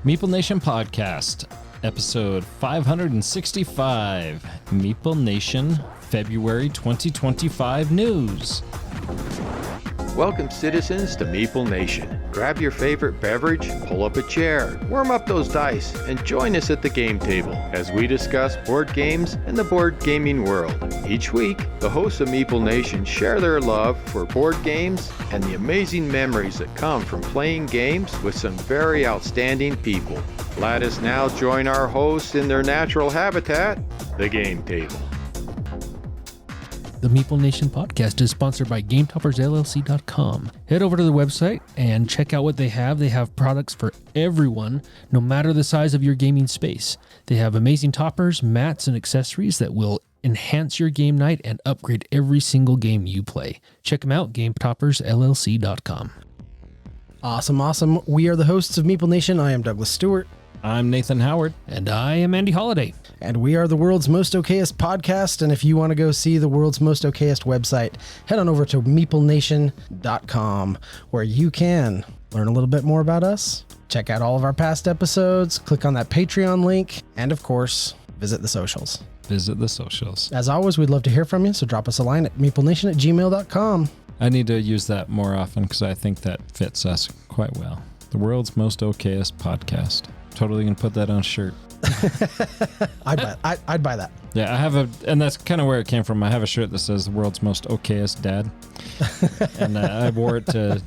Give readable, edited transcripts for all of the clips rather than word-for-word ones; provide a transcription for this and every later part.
Meeple Nation Podcast, episode 565, Meeple Nation, February 2025 news. Welcome, citizens, to Meeple Nation. Grab your favorite beverage, pull up a chair, warm up those dice, and join us at the game table as we discuss board games and the board gaming world. Each week, the hosts of Meeple Nation share their love for board games and the amazing memories that come from playing games with some very outstanding people. Let us now join our hosts in their natural habitat, the game table. The Meeple Nation podcast is sponsored by GameToppersLLC.com. Head over to the website and check out what they have. They have products for everyone, no matter the size of your gaming space. They have amazing toppers, mats, and accessories that will enhance your game night and upgrade every single game you play. Check them out, GameToppersLLC.com. Awesome. We are the hosts of Meeple Nation. I am Douglas Stewart. I'm Nathan Howard. And I am Andy Holliday. And we are the world's most okayest podcast. And if you want to go see the world's most okayest website, head on over to meeplenation.com, where you can learn a little bit more about us, check out all of our past episodes, click on that Patreon link, and of course, visit the socials. As always, we'd love to hear from you, so drop us a line at meeplenation@gmail.com. I need to use that more often because I think that fits us quite well. The world's most okayest podcast. Totally gonna put that on a shirt. I'd buy that. Yeah, I have and that's kind of where it came from. I have a shirt that says the world's most okayest dad. And I wore it to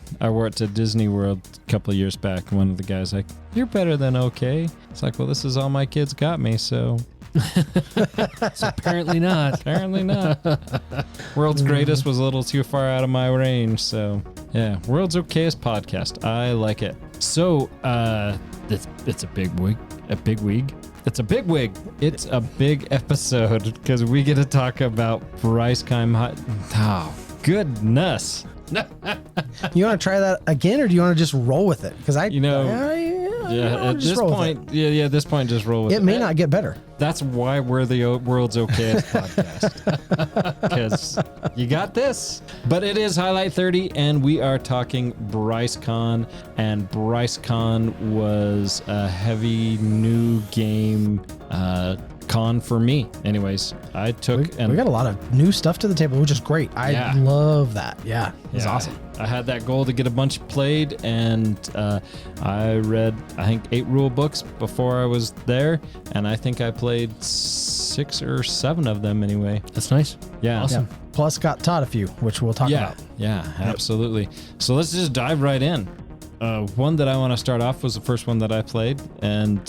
Disney World a couple of years back. One of the guys like, "You're better than okay." It's like, well, this is all my kids got me, so. So apparently not. World's greatest was a little too far out of my range, so yeah. World's okayest podcast. I like it. So it's a big wig. It's a big wig. It's a big episode because we get to talk about BryceCON. Oh, goodness. You want to try that again, or do you want to just roll with it? Because at this point, just roll with it. It may not get better. That's why we're the world's okayest podcast. Because you got this. But it is Highlight 30, and we are talking BryceCON. And BryceCON was a heavy new game con for me. Anyways, I took... We got a lot of new stuff to the table, which is great. I love that. Yeah, it's awesome. I had that goal to get a bunch played, and I read, I think, 8 rule books before I was there, and I think I played 6 or 7 of them anyway. That's nice. Yeah. Awesome. Yeah. Plus got taught a few, which we'll talk about. Yeah, absolutely. So let's just dive right in. One that I want to start off was the first one that I played, and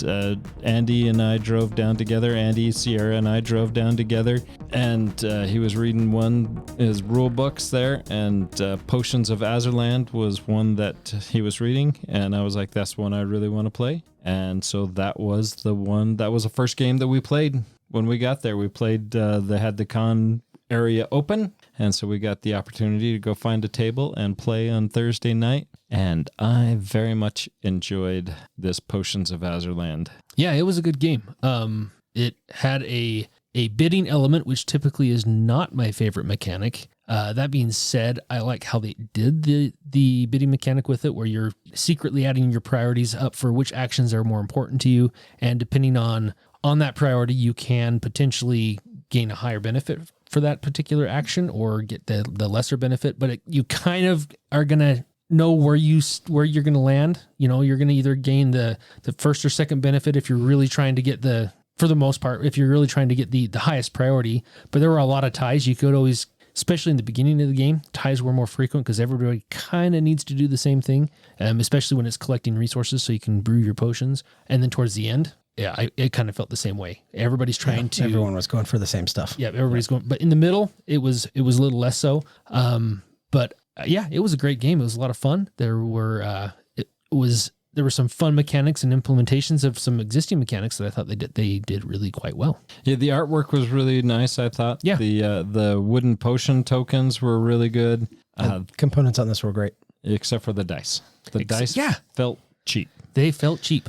Andy and I drove down together. Andy, Sierra, and I drove down together, and he was reading his rule books there, and Potions of Azurland was one that he was reading, and I was like, that's one I really want to play. And so that was the first game that we played when we got there. We played, they had the con area open, and so we got the opportunity to go find a table and play on Thursday night. And I very much enjoyed this Potions of Azurland. Yeah, it was a good game. It had a bidding element, which typically is not my favorite mechanic. That being said, I like how they did the bidding mechanic with it, where you're secretly adding your priorities up for which actions are more important to you. And depending on that priority, you can potentially gain a higher benefit for that particular action or get the lesser benefit. But you kind of are going to know where you're going to land. You know, you're going to either gain the first or second benefit if you're really trying to get for the most part, if you're really trying to get the highest priority. But there were a lot of ties. You could always, especially in the beginning of the game, ties were more frequent because everybody kind of needs to do the same thing, especially when it's collecting resources so you can brew your potions. And then towards the end, yeah, it kind of felt the same way. Everybody's trying to... Everyone was going for the same stuff. Yeah, everybody's going... But in the middle, it was a little less so. But yeah, it was a great game. It was a lot of fun. There were some fun mechanics and implementations of some existing mechanics that I thought they did really quite well. Yeah, the artwork was really nice, I thought. Yeah. The wooden potion tokens were really good. Components on this were great. Except for the dice. The dice felt cheap. They felt cheap.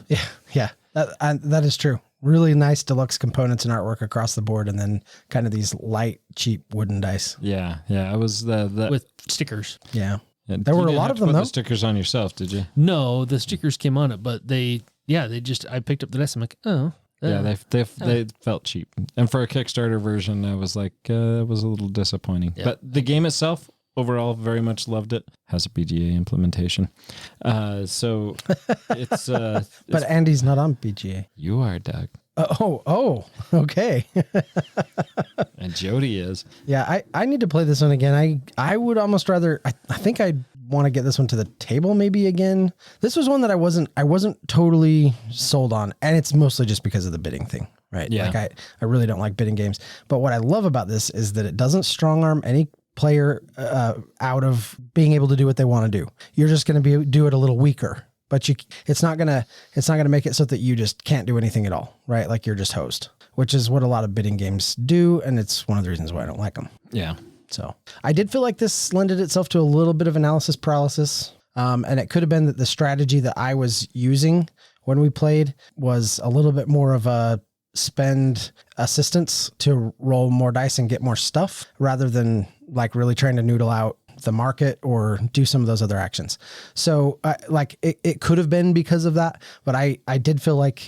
Yeah. That is true. Really nice deluxe components and artwork across the board, and then kind of these light, cheap wooden dice. Yeah. It was the with stickers. Yeah. And there were a lot of them, though. The stickers on yourself, did you? No, the stickers came on it, but they yeah, I picked up the dice. I'm like, oh. Yeah, they felt cheap. And for a Kickstarter version, I was like, it was a little disappointing. Yeah. But the game itself, overall, very much loved it. Has a BGA implementation. So it's... But Andy's not on BGA. You are, Doug. Okay. And Jody is. Yeah, I need to play this one again. I would almost rather, I think I'd want to get this one to the table maybe again. This was one that I wasn't totally sold on, and it's mostly just because of the bidding thing, right? Yeah. Like I really don't like bidding games. But what I love about this is that it doesn't strong arm any player out of being able to do what they want to do. You're just going to do it a little weaker. But it's not gonna make it so that you just can't do anything at all, right? Like you're just host, which is what a lot of bidding games do, and it's one of the reasons why I don't like them. Yeah. So I did feel like this lended itself to a little bit of analysis paralysis, and it could have been that the strategy that I was using when we played was a little bit more of a spend assistance to roll more dice and get more stuff, rather than like really trying to noodle out the market or do some of those other actions. So it could have been because of that, but I did feel like,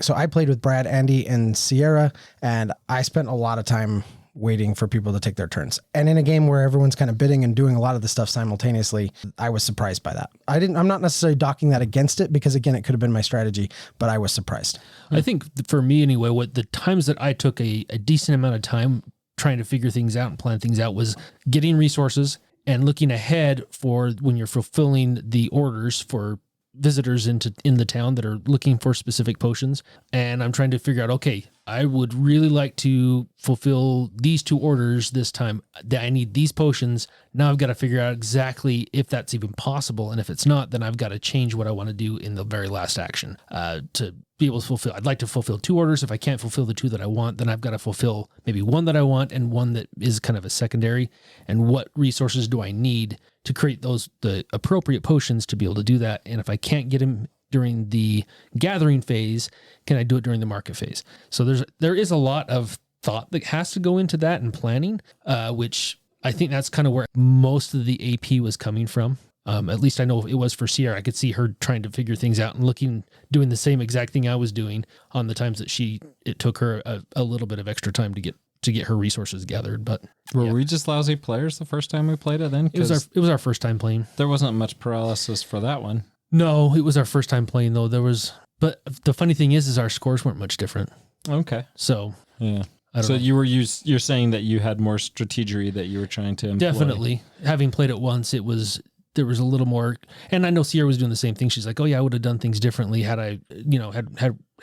so I played with Brad, Andy, and Sierra, and I spent a lot of time waiting for people to take their turns. And in a game where everyone's kind of bidding and doing a lot of the stuff simultaneously, I was surprised by that. I'm not necessarily docking that against it, because again, it could have been my strategy, but I was surprised. I think for me anyway, what the times that I took a decent amount of time trying to figure things out and plan things out was getting resources and looking ahead for when you're fulfilling the orders for visitors in the town that are looking for specific potions. And I'm trying to figure out, okay, I would really like to fulfill these 2 orders this time. I need these potions. Now I've got to figure out exactly if that's even possible. And if it's not, then I've got to change what I want to do in the very last action to be able to fulfill. I'd like to fulfill 2 orders. If I can't fulfill the 2 that I want, then I've got to fulfill maybe 1 that I want and 1 that is kind of a secondary. And what resources do I need to create the appropriate potions to be able to do that? And if I can't get them during the gathering phase, can I do it during the market phase? So there is a lot of thought that has to go into that and planning, which I think that's kind of where most of the AP was coming from. At least I know it was for Sierra. I could see her trying to figure things out and doing the same exact thing I was doing on the times that it took her a little bit of extra time to get her resources gathered. But were we just lousy players the first time we played it then? It was our first time playing. There wasn't much paralysis for that one. No, it was our first time playing though. But the funny thing is our scores weren't much different. Okay. So yeah. I don't know. You're saying that you had more strategy that you were trying to employ. Definitely. Having played it once, there was a little more, and I know Sierra was doing the same thing. She's like, oh yeah, I would have done things differently had I,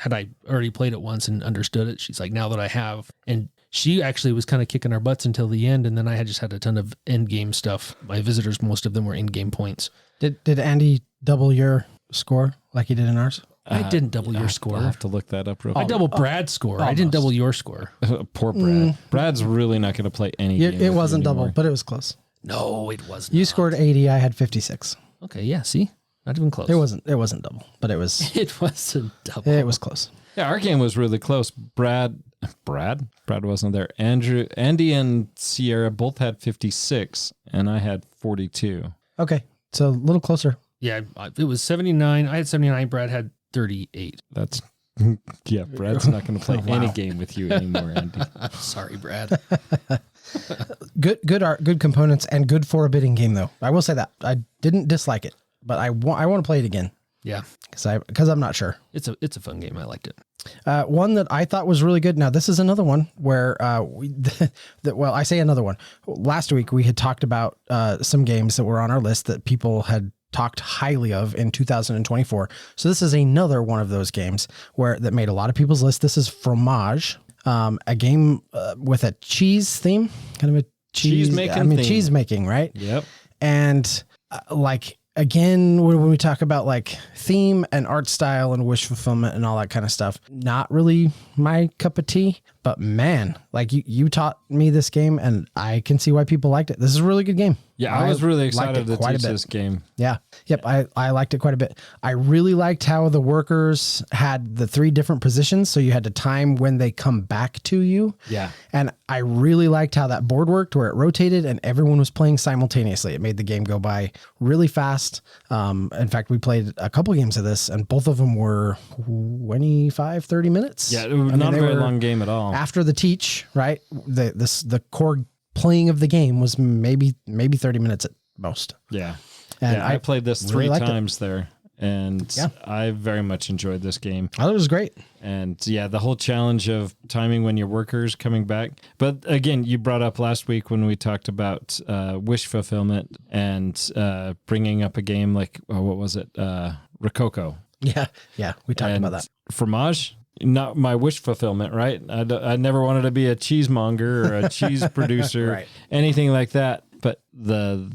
had I already played it once and understood it. She's like, now that I have, and she actually was kind of kicking our butts until the end. And then I just had a ton of end game stuff. My visitors, most of them were in game points. Did Andy double your score like he did in ours? I didn't double your score. I'll have to look that up real quick. I doubled Brad's score. Almost. I didn't double your score. Poor Brad. Brad's really not going to play any game. It wasn't double, but it was close. No, it wasn't. You scored 80. I had 56. Okay, yeah, see? Not even close. It wasn't double, but it was. It wasn't double. It was close. Yeah, our game was really close. Brad wasn't there. Andy and Sierra both had 56, and I had 42. Okay, so a little closer. Yeah, it was 79. I had 79. Brad had 38. That's yeah. Brad's not going to play any game with you anymore, Andy. Sorry, Brad. Good art, good components, and good for a bidding game though. I will say that I didn't dislike it, but I want to play it again. Yeah, because I'm not sure. It's a fun game. I liked it. One that I thought was really good. Now this is another one where I say another one. Last week we had talked about some games that were on our list that people had talked highly of in 2024. So this is another one of those games that made a lot of people's list. This is Fromage, a game with a cheese theme, kind of a cheese making, right? Yep. And again, when we talk about like theme and art style and wish fulfillment and all that kind of stuff, not really my cup of tea, but man, like you taught me this game and I can see why people liked it. This is a really good game. Yeah, I was really liked excited it to quite a teach bit. this game. Yeah. Yep. I liked it quite a bit. I really liked how the workers had the 3 different positions. So you had to time when they come back to you. Yeah. And I really liked how that board worked where it rotated and everyone was playing simultaneously. It made the game go by really fast. In fact, we played a couple games of this and both of them were 25, 30 minutes. Yeah, not a they very were long game at all. After the teach, right? The core playing of the game was maybe 30 minutes at most. Yeah. And I played this really 3 liked it. times there, and I very much enjoyed this game. I thought it was great. And yeah, the whole challenge of timing when your workers coming back. But again, you brought up last week when we talked about wish fulfillment and bringing up a game like, what was it? Rococo. Yeah. We talked about that. Fromage. Not my wish fulfillment, right? I never wanted to be a cheesemonger or a cheese producer, Right. anything like that. But the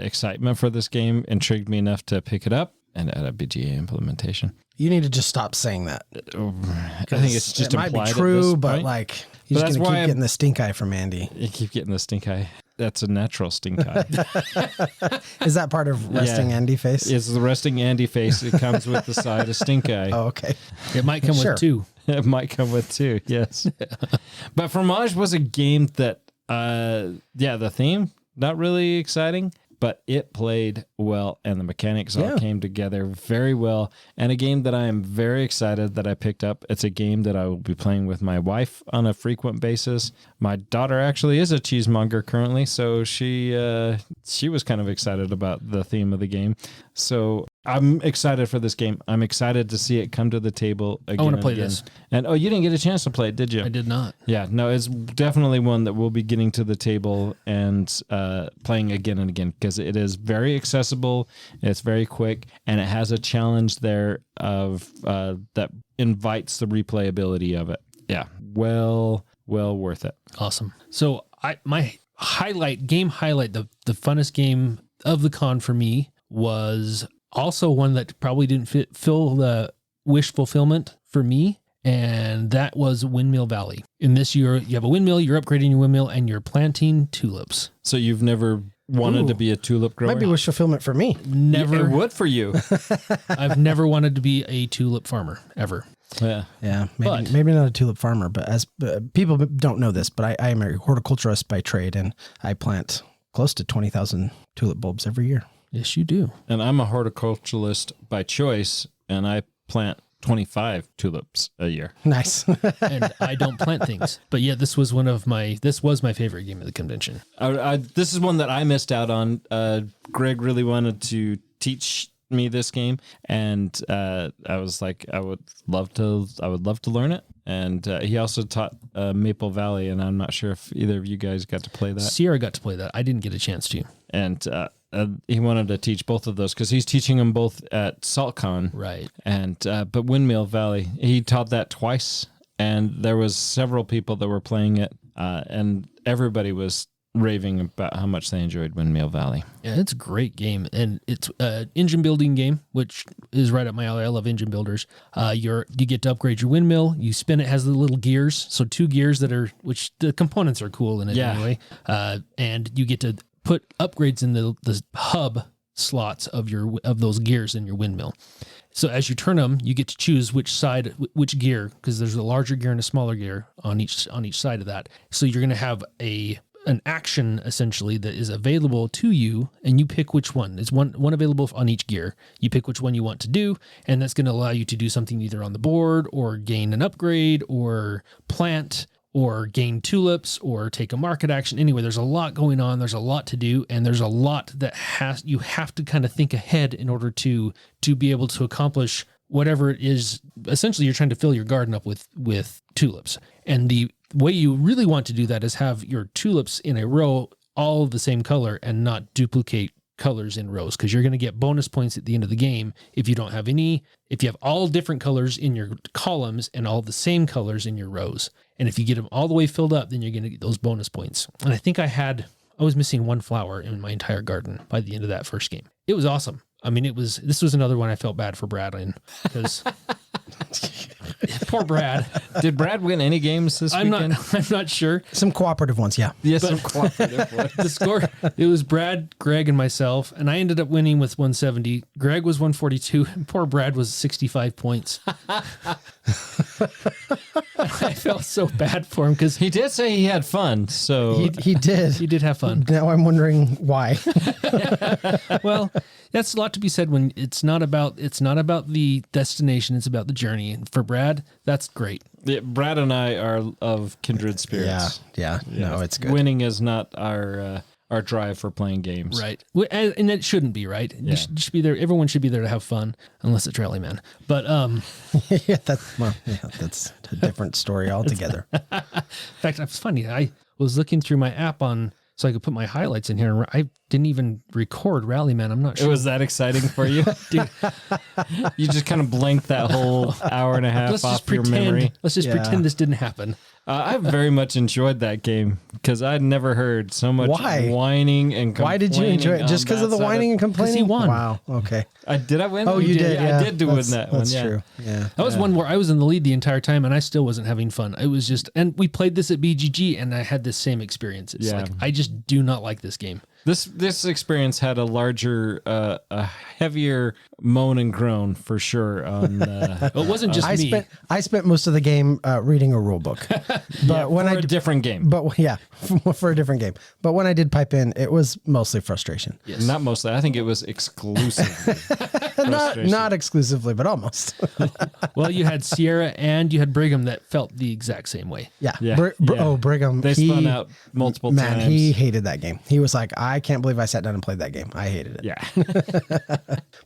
excitement for this game intrigued me enough to pick it up and add a BGA implementation. You need to just stop saying that. I think it's just it might be implied at true, this but point. like you're But just that's gonna why keep I'm- getting the stink eye from Andy. You keep getting the stink eye. That's a natural stink eye. Is that part of resting Andy face? It's the resting Andy face. It comes with the side of stink eye. Oh, okay. It might come Sure. with 2. It might come with 2, yes. But Fromage was a game that, the theme, not really exciting, but it played well and the mechanics all came together very well. And a game that I am very excited that I picked up. It's a game that I will be playing with my wife on a frequent basis. My daughter actually is a cheesemonger currently, so she was kind of excited about the theme of the game. So I'm excited for this game. I'm excited to see it come to the table again. I want to and play again. this. And you didn't get a chance to play it, did you? I did not. Yeah, no, it's definitely one that we'll be getting to the table and playing again and again because it is very accessible, it's very quick, and it has a challenge there of that invites the replayability of it. Yeah, well worth it. Awesome. So my game highlight, the funnest game of the con for me was also one that probably didn't fill the wish fulfillment for me. And that was Windmill Valley. In this year, you have a windmill, you're upgrading your windmill, and you're planting tulips. So you've never wanted to be a tulip grower? Might be wish fulfillment for me. Never. It would for you. I've never wanted to be a tulip farmer, ever. Yeah. Yeah, But- maybe not a tulip farmer, but as people don't know this, but I am a horticulturist by trade, and I plant close to 20,000 tulip bulbs every year. Yes, you do. And I'm a horticulturalist by choice, and I plant 25 tulips a year. Nice. And I don't plant things. But yeah, this was my favorite game of the convention. This is one that I missed out on. Greg really wanted to teach me this game, and I was like, I would love to learn it. And he also taught Meeple Valley, and I'm not sure if either of you guys got to play that. Sierra got to play that. I didn't get a chance to. And he wanted to teach both of those because he's teaching them both at SaltCon. Right. And but Windmill Valley, he taught that twice, and there was several people that were playing it, and everybody was raving about how much they enjoyed Windmill Valley. Yeah, it's a great game, and it's an engine building game, which is right up my alley. I love engine builders. You get to upgrade your windmill. You spin it, has the little gears, so 2 gears which the components are cool in it anyway. And you get to put upgrades in the hub slots of those gears in your windmill. So as you turn them, you get to choose which gear, because there's a larger gear and a smaller gear on each side of that. So you're going to have an action essentially that is available to you, and you pick which one. There's one available on each gear. You pick which one you want to do, and that's going to allow you to do something either on the board or gain an upgrade or plant or gain tulips or take a market action. Anyway, there's a lot going on. There's a lot to do, and there's a lot that you have to kind of think ahead in order to be able to accomplish whatever it is. Essentially, you're trying to fill your garden up with tulips. And the way you really want to do that is have your tulips in a row, all the same color, and not duplicate colors in rows, because you're going to get bonus points at the end of the game if you have all different colors in your columns and all the same colors in your rows. And if you get them all the way filled up, then you're going to get those bonus points. And I think I was missing 1 flower in my entire garden by the end of that first game. It was awesome. I mean, this was another one I felt bad for Brad in, because Poor Brad. Did Brad win any games this weekend? I'm not sure. Some cooperative ones, yeah. Yes, some cooperative ones. The score, it was Brad, Greg, and myself, and I ended up winning with 170. Greg was 142, and poor Brad was 65 points. I felt so bad for him because He did say he had fun, so He did. he did have fun. Now I'm wondering why. Well, that's a lot to be said when it's not about the destination, it's about the journey. And for Brad, that's great. yeah, Brad and I are of kindred spirits. Yeah. No, it's good. Winning is not our drive for playing games. Right. And it shouldn't be, right? Yeah. You should be there. Everyone should be there to have fun, unless it's Rallyman. But yeah, that's a different story altogether. in fact, it's funny. I was looking through my app so I could put my highlights in here, and I didn't even record Rallyman. I'm not It sure. was that exciting for you? Dude, You just kind of blanked that whole hour and a half off your memory. Let's just Yeah. pretend this didn't happen. I very much enjoyed that game because I'd never heard so much Why? whining and complaining. Why did you enjoy it? Just because of the whining and complaining? he won. Wow. Okay. Did I win? Oh, you did. Yeah, I did win that one. That's Yeah. true. Yeah. That was one where I was in the lead the entire time, and I still wasn't having fun. It was just, and we played this at BGG, and I had the same experience. It's Yeah. like I just do not like this game. This experience had a larger, a heavier moan and groan for sure. On It wasn't just I me. spent most of the game reading a rule book, but when for I a different game, but yeah, for a different game. But when I did pipe in, it was mostly frustration. Yes. not mostly. I think it was exclusively frustration. Not exclusively, but almost. Well, you had Sierra and you had Brigham that felt the exact same way. Yeah. Yeah, yeah. Oh, Brigham. They spun out multiple Man, times. he hated that game. He was like, I can't believe I sat down and played that game. I hated it. Yeah.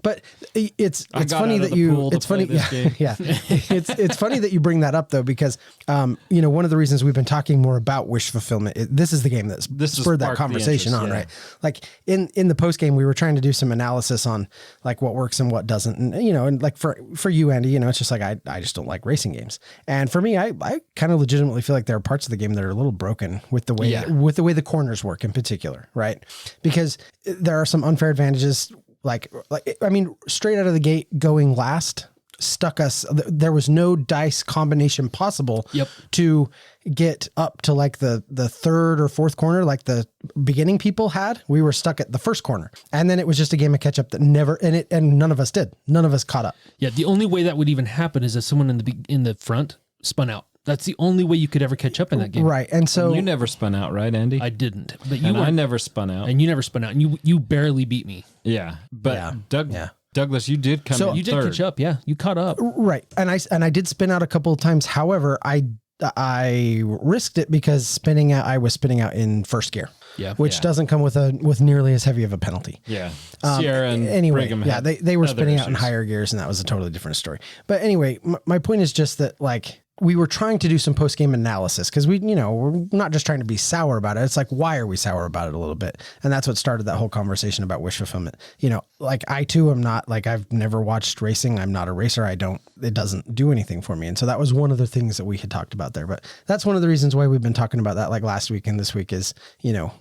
But it's got funny out of that the you pool to it's funny play this game. yeah it's funny that you bring that up though, because one of the reasons we've been talking more about wish fulfillment, this is the game that This has spurred that sparked the conversation interest, on, yeah. right? Like in the post game we were trying to do some analysis on like what works and what doesn't, and and like for you, Andy, it's just like I just don't like racing games, and for me I kind of legitimately feel like there are parts of the game that are a little broken with the way Yeah. the corners work in particular, right? Because there are some unfair advantages. Like I mean, straight out of the gate, going last stuck us. There was no dice combination possible Yep. to get up to like the third or fourth corner, like the beginning people had. We were stuck at the first corner, and then it was just a game of catch up that never and none of us did. None of us caught up. Yeah, the only way that would even happen is if someone in the front spun out. That's the only way you could ever catch up in that game. Right, and so You never spun out, right, Andy? I didn't, but you and I were, never spun out. and you never spun out, and you barely beat me. Yeah, but Yeah. Douglas, you did come. So- in You did third. catch up, yeah. You caught up. right, and I did spin out a couple of times. However, I risked it because I was spinning out in first gear. Yeah. Which doesn't come with nearly as heavy of a penalty. Yeah, Sierra and Anyway, Brigham. yeah, had they were other spinning out in issues. higher gears, and that was a totally different story. But anyway, my point is just that like we were trying to do some post game analysis because we're not just trying to be sour about it. It's like, why are we sour about it a little bit? And that's what started that whole conversation about wish fulfillment. Like I too am not like, I've never watched racing. I'm not a racer. It doesn't do anything for me. And so that was one of the things that we had talked about there. But that's one of the reasons why we've been talking about that like last week and this week is,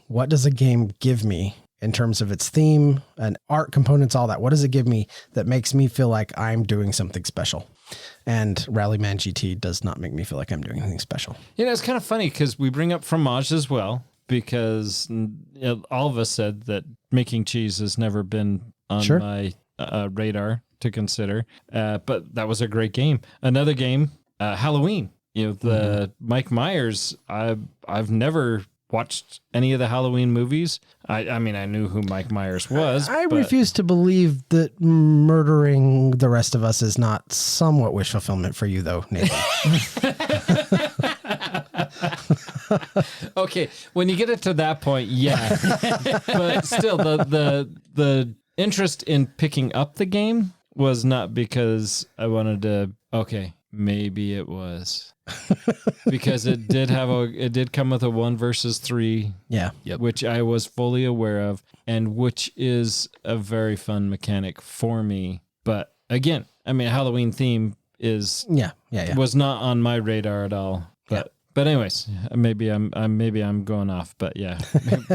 what does a game give me in terms of its theme and art components, all that? What does it give me that makes me feel like I'm doing something special? And Rallyman GT does not make me feel like I'm doing anything special. It's kind of funny because we bring up fromage as well because all of us said that making cheese has never been on Sure. my radar to consider. But that was a great game. Another game, Halloween. The Mike Myers. I've never watched any of the Halloween movies. I mean, I knew who Mike Myers was. I but refuse to believe that murdering the rest of us is not somewhat wish fulfillment for you, though, Nathan. Okay, when you get it to that point, yeah. But still, the interest in picking up the game was not because I wanted to. Okay, maybe it was because it did come with a 1 versus 3, Yeah. which I was fully aware of, and which is a very fun mechanic for me. But again, I mean, Halloween theme is Yeah. was not on my radar at all. But anyways, maybe I'm going off. But yeah,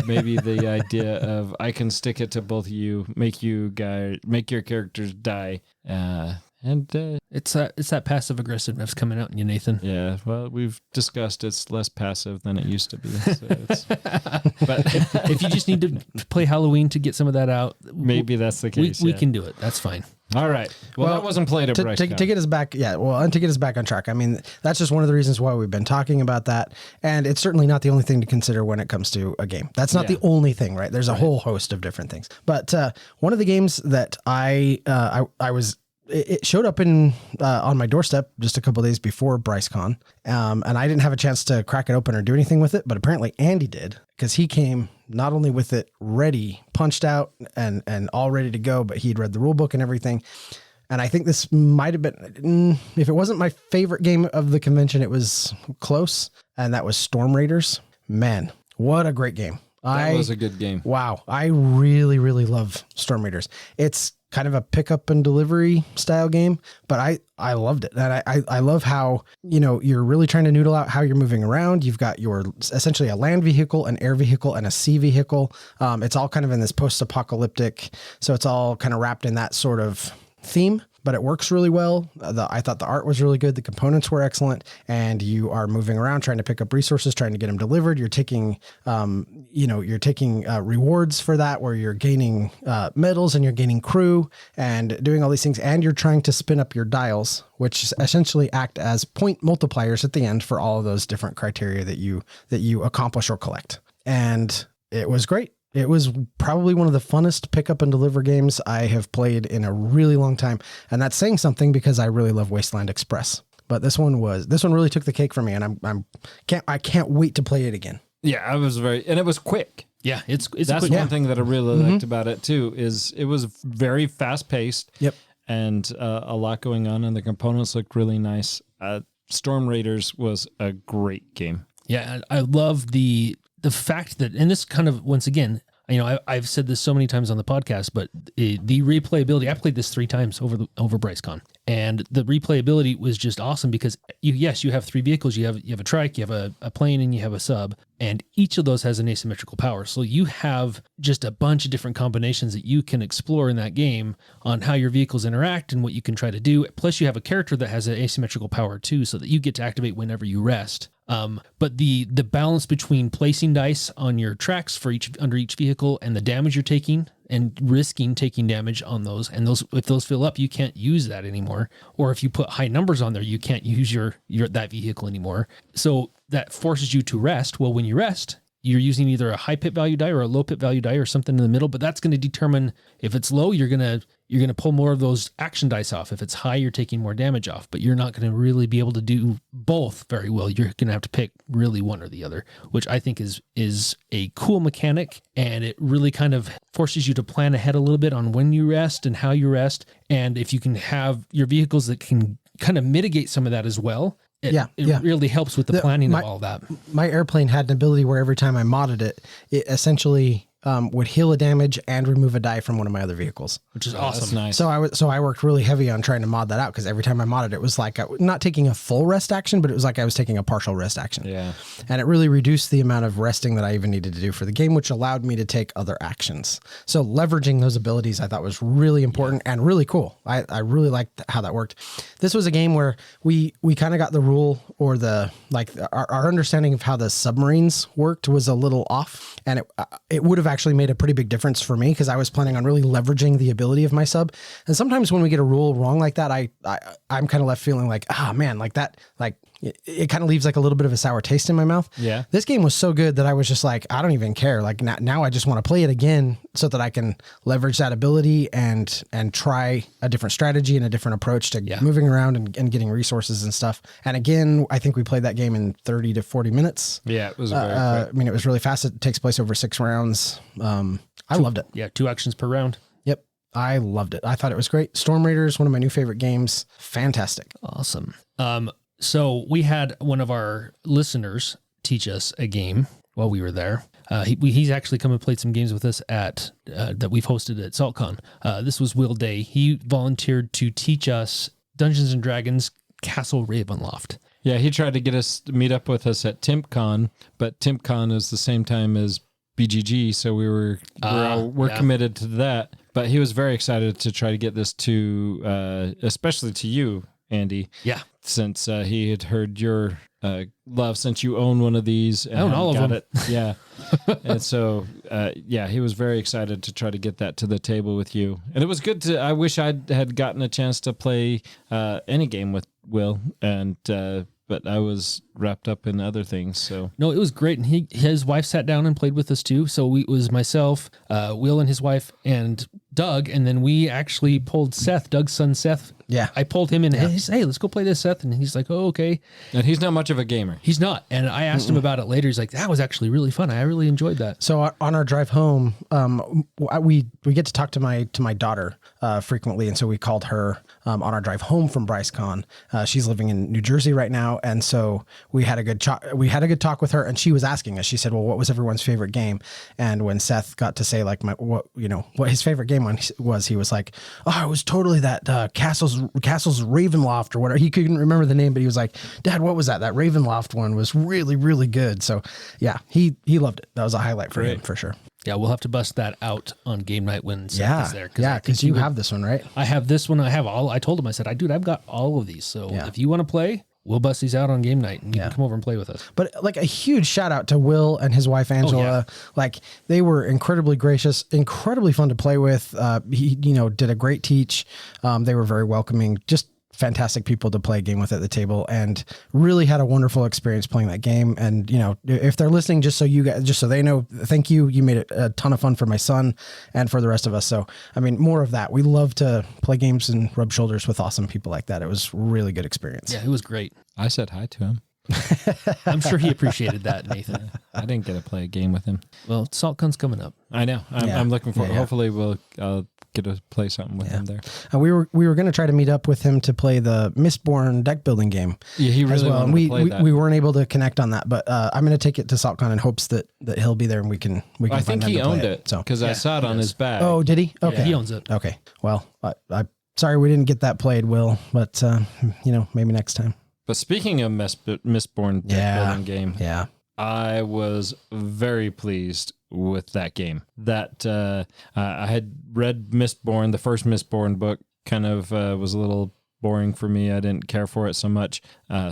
maybe the idea of I can stick it to both of you, make your characters die, And It's that passive aggressiveness coming out in you, Nathan. yeah, well, we've discussed it's less passive than it used to be. So but If you just need to play Halloween to get some of that out, maybe that's the case. we yeah. can do it. That's fine. All right. Well, that wasn't played at to BryceCON. get us back, and to get us back on track. I mean, that's just one of the reasons why we've been talking about that, and it's certainly not the only thing to consider when it comes to a game. That's not the only thing, right? There's a whole host of different things. But one of the games that it showed up on my doorstep just a couple of days before BryceCON, and I didn't have a chance to crack it open or do anything with it, but apparently Andy did, because he came not only with it ready, punched out, and all ready to go, but he'd read the rule book and everything. And I think this might have been, if it wasn't my favorite game of the convention, it was close, and that was Storm Raiders. Man, what a great game. That was a good game. Wow. I really, really love Storm Raiders. It's kind of a pickup and delivery style game, but I loved it. And I love how, you're really trying to noodle out how you're moving around. You've got essentially a land vehicle, an air vehicle, and a sea vehicle. It's all kind of in this post-apocalyptic, so it's all kind of wrapped in that sort of theme, but it works really well. I thought the art was really good. The components were excellent, and you are moving around trying to pick up resources, trying to get them delivered. You're taking, rewards for that, where you're gaining medals and you're gaining crew and doing all these things, and you're trying to spin up your dials, which essentially act as point multipliers at the end for all of those different criteria that you accomplish or collect. And it was great. It was probably one of the funnest pick up and deliver games I have played in a really long time. And that's saying something, because I really love Wasteland Express. But this one really took the cake for me, and I can't wait to play it again. Yeah, and it was quick. Yeah, it's That's one thing that I really liked about it too, is it was very fast paced. Yep. And a lot going on, and the components looked really nice. Storm Raiders was a great game. Yeah, I love the fact that, and this kind of, once again, I've said this so many times on the podcast, but the replayability, I played this 3 times over BryceCON, and the replayability was just awesome, because you have 3 vehicles, you have a trike, you have a plane, and you have a sub, and each of those has an asymmetrical power. So you have just a bunch of different combinations that you can explore in that game on how your vehicles interact and what you can try to do. Plus you have a character that has an asymmetrical power too, so that you get to activate whenever you rest. But the balance between placing dice on your tracks for under each vehicle and the damage you're taking and risking taking damage on those, and if those fill up, you can't use that anymore. Or if you put high numbers on there, you can't use that vehicle anymore. So that forces you to rest. Well, when you rest, you're using either a high pit value die or a low pit value die or something in the middle, but that's going to determine if it's low, you're going to pull more of those action dice off. If it's high, you're taking more damage off, but you're not going to really be able to do both very well. You're going to have to pick really one or the other, which I think is a cool mechanic, and it really kind of forces you to plan ahead a little bit on when you rest and how you rest. And if you can have your vehicles that can kind of mitigate some of that as well, it really helps with the planning of all that. My airplane had an ability where every time I modded it, it essentially would heal a damage and remove a die from one of my other vehicles, which is awesome. That's nice. So I worked really heavy on trying to mod that out, because every time I modded it was like not taking a full rest action, but it was like I was taking a partial rest action. Yeah. And it really reduced the amount of resting that I even needed to do for the game, which allowed me to take other actions. So leveraging those abilities I thought was really important and really cool. I really liked how that worked. This was a game where we kind of got the rule, or our understanding of how the submarines worked was a little off, and it would have actually made a pretty big difference for me, because I was planning on really leveraging the ability of my sub. And sometimes when we get a rule wrong like that, I'm kind of left feeling like, it kind of leaves like a little bit of a sour taste in my mouth. Yeah. This game was so good that I was just like, I don't even care. Like now I just want to play it again so that I can leverage that ability and try a different strategy and a different approach to moving around and getting resources and stuff. And again, I think we played that game in 30 to 40 minutes. Yeah, it was very quick. I mean, it was really fast. It takes place over 6 rounds. I loved it. Yeah, 2 actions per round. Yep. I loved it. I thought it was great. Storm Raiders, one of my new favorite games. Fantastic. Awesome. So we had one of our listeners teach us a game while we were there. He's actually come and played some games with us at that we've hosted at SaltCon. This was Will Day. He volunteered to teach us Dungeons and Dragons Castle Ravenloft. Yeah, he tried to get us to meet up with us at TimpCon, but TimpCon is the same time as BGG, so we're committed to that. But he was very excited to try to get this to, especially to you, Andy. Yeah. Since he had heard your love, since you own one of these. And I own all of them. it. Yeah. And so, he was very excited to try to get that to the table with you. And it was good I wish I had gotten a chance to play any game with Will. And, but I was wrapped up in other things. So No, it was great. And his wife sat down and played with us too. So it was myself, Will and his wife, and Doug. And then we actually pulled Seth, Doug's son, Seth. Yeah. I pulled him in and he said, hey, let's go play this, Seth. And he's like, oh, okay. and he's not much of a gamer. He's not. And I asked him about it later. He's like, that was actually really fun. I really enjoyed that. So on our drive home, we get to talk to my daughter frequently, and so we called her on our drive home from BryceCON. She's living in New Jersey right now, and so we had a good talk with her, and she was asking us. She said, "Well, what was everyone's favorite game?" And when Seth got to say like what his favorite game was, he was like, "Oh, it was totally that Castle's Ravenloft or whatever." He couldn't remember the name, but he was like, "Dad, what was that? That Ravenloft one was really, really good." So yeah, he loved it. That was a highlight for him for sure. Yeah, we'll have to bust that out on game night when Seth is there. Because you have this one, right? I have this one. I told him, I said, dude, I've got all of these. So if you want to play, we'll bust these out on game night and you can come over and play with us. But like a huge shout out to Will and his wife, Angela. Like they were incredibly gracious, incredibly fun to play with. He, did a great teach. They were very welcoming, just fantastic people to play a game with at the table, and really had a wonderful experience playing that game. And if they're listening, just so they know, thank you. You made it a ton of fun for my son and for the rest of us. So I mean, more of that. We love to play games and rub shoulders with awesome people like that. It was a really good experience. Yeah, it was great. I said hi to him. I'm sure he appreciated that, Nathan. I didn't get to play a game with him. Well, SaltCon's coming up. I know. I'm looking forward. Hopefully we'll get to play something with him there. We were going to try to meet up with him to play the Mistborn deck building game. Yeah, he really wanted to play that. We weren't able to connect on that, but I'm going to take it to SaltCon in hopes that he'll be there and we can. I think he owned it because I saw it on his bag. Oh, did he? Okay, he owns it. Okay, well, I sorry we didn't get that played, Will, but maybe next time. But speaking of Mistborn deck building game, I was very pleased with that game. That I had read Mistborn, the first Mistborn book, kind of was a little boring for me. I didn't care for it so much,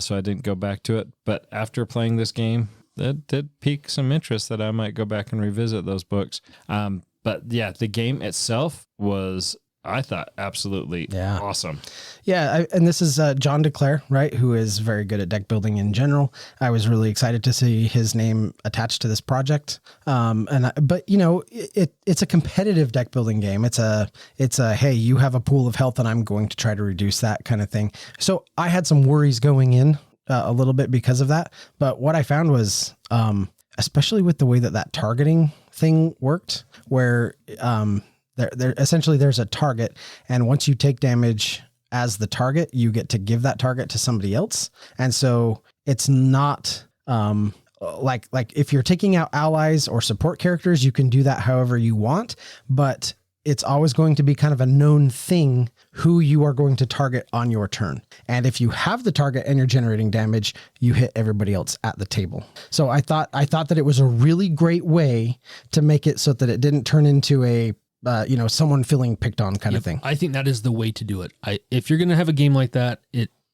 so I didn't go back to it. But after playing this game, that did pique some interest that I might go back and revisit those books. But yeah, the game itself was, I thought, absolutely awesome. Yeah, and this is John DeClaire, right, who is very good at deck building in general. I was really excited to see his name attached to this project. But it's a competitive deck building game. It's a hey, you have a pool of health and I'm going to try to reduce that kind of thing. So I had some worries going in a little bit because of that. But what I found was, especially with the way that targeting thing worked, where there essentially there's a target, and once you take damage as the target, you get to give that target to somebody else. And so it's not like if you're taking out allies or support characters, you can do that however you want, but it's always going to be kind of a known thing who you are going to target on your turn. And if you have the target and you're generating damage, you hit everybody else at the table. So I thought that it was a really great way to make it so that it didn't turn into a someone feeling picked on kind of thing. I think that is the way to do it. If you're going to have a game like that,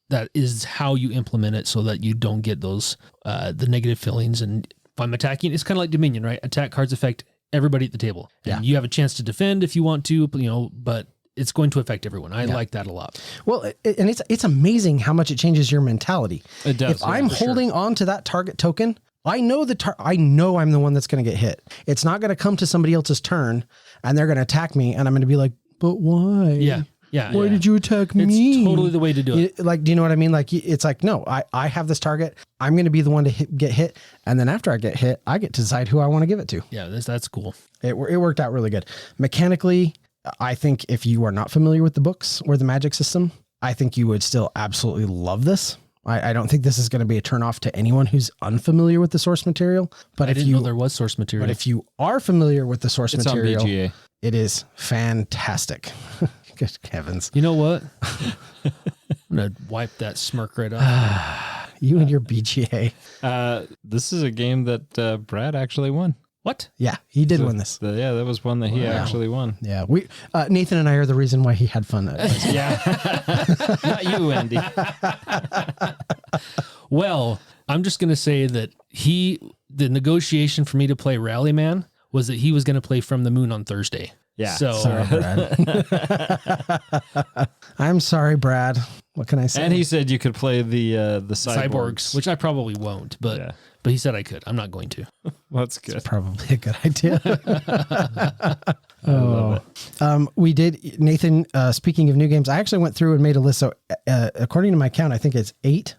that is how you implement it so that you don't get those, the negative feelings. And if I'm attacking, it's kind of like Dominion, right? Attack cards affect everybody at the table. And you have a chance to defend if you want to, but it's going to affect everyone. I like that a lot. Well, and it's amazing how much it changes your mentality. It does. If I'm holding on to that target token, I know I know I'm the one that's going to get hit. It's not going to come to somebody else's turn and they're going to attack me and I'm going to be like, but why? Yeah. Why did you attack me? It's totally the way to do it. Do you know what I mean? Like, it's like, no, I have this target. I'm going to be the one to get hit. And then after I get hit, I get to decide who I want to give it to. Yeah, that's cool. It worked out really good. Mechanically, I think if you are not familiar with the books or the magic system, I think you would still absolutely love this. I don't think this is going to be a turnoff to anyone who's unfamiliar with the source material. But I didn't know there was source material. But if you are familiar with the source material, on BGA. It is fantastic. Good heavens. You know what? I'm going to wipe that smirk right off. You and your BGA. This is a game that Brad actually won. What? Yeah, he did win this. Yeah, that was one that he actually won. Yeah, we Nathan and I are the reason why he had fun. Yeah. Not you, Andy. Well, I'm just going to say that the negotiation for me to play Rallyman was that he was going to play From the Moon on Thursday. Yeah. So Sorry, Brad. I'm sorry, Brad. What can I say? And he said you could play the cyborgs. which I probably won't, but he said I could. I'm not going to. That's good. Probably a good idea. I love it. We did, Nathan, speaking of new games, I actually went through and made a list. So according to my count, I think it's eight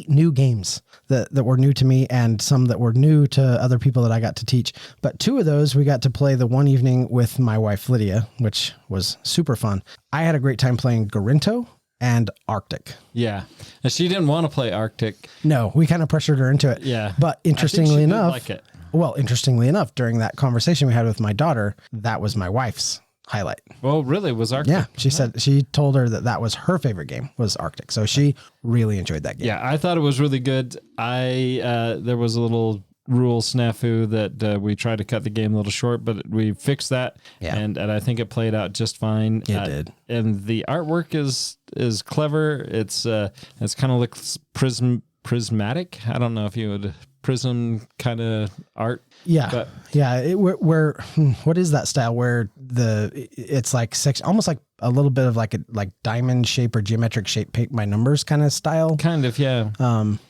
new games that were new to me and some that were new to other people that I got to teach. But 2 of those we got to play the one evening with my wife, Lydia, which was super fun. I had a great time playing Garinto and Arctic. Yeah. And she didn't want to play Arctic. No, we kind of pressured her into it. Yeah. But interestingly enough, like it. Well, interestingly enough, during that conversation we had with my daughter, that was my wife's highlight. Well, really, was Arctic? Yeah, she told her that was her favorite game was Arctic. So she really enjoyed that game. Yeah, I thought it was really good. There was a little rule snafu that we tried to cut the game a little short, but we fixed that. Yeah. And I think it played out just fine. It did. And the artwork is clever. It's kind of looks prismatic. I don't know if you would prism kind of art. Yeah. But What is that style where it's like almost like a little bit of like diamond shape or geometric shape paint by numbers kind of style. kind of, yeah.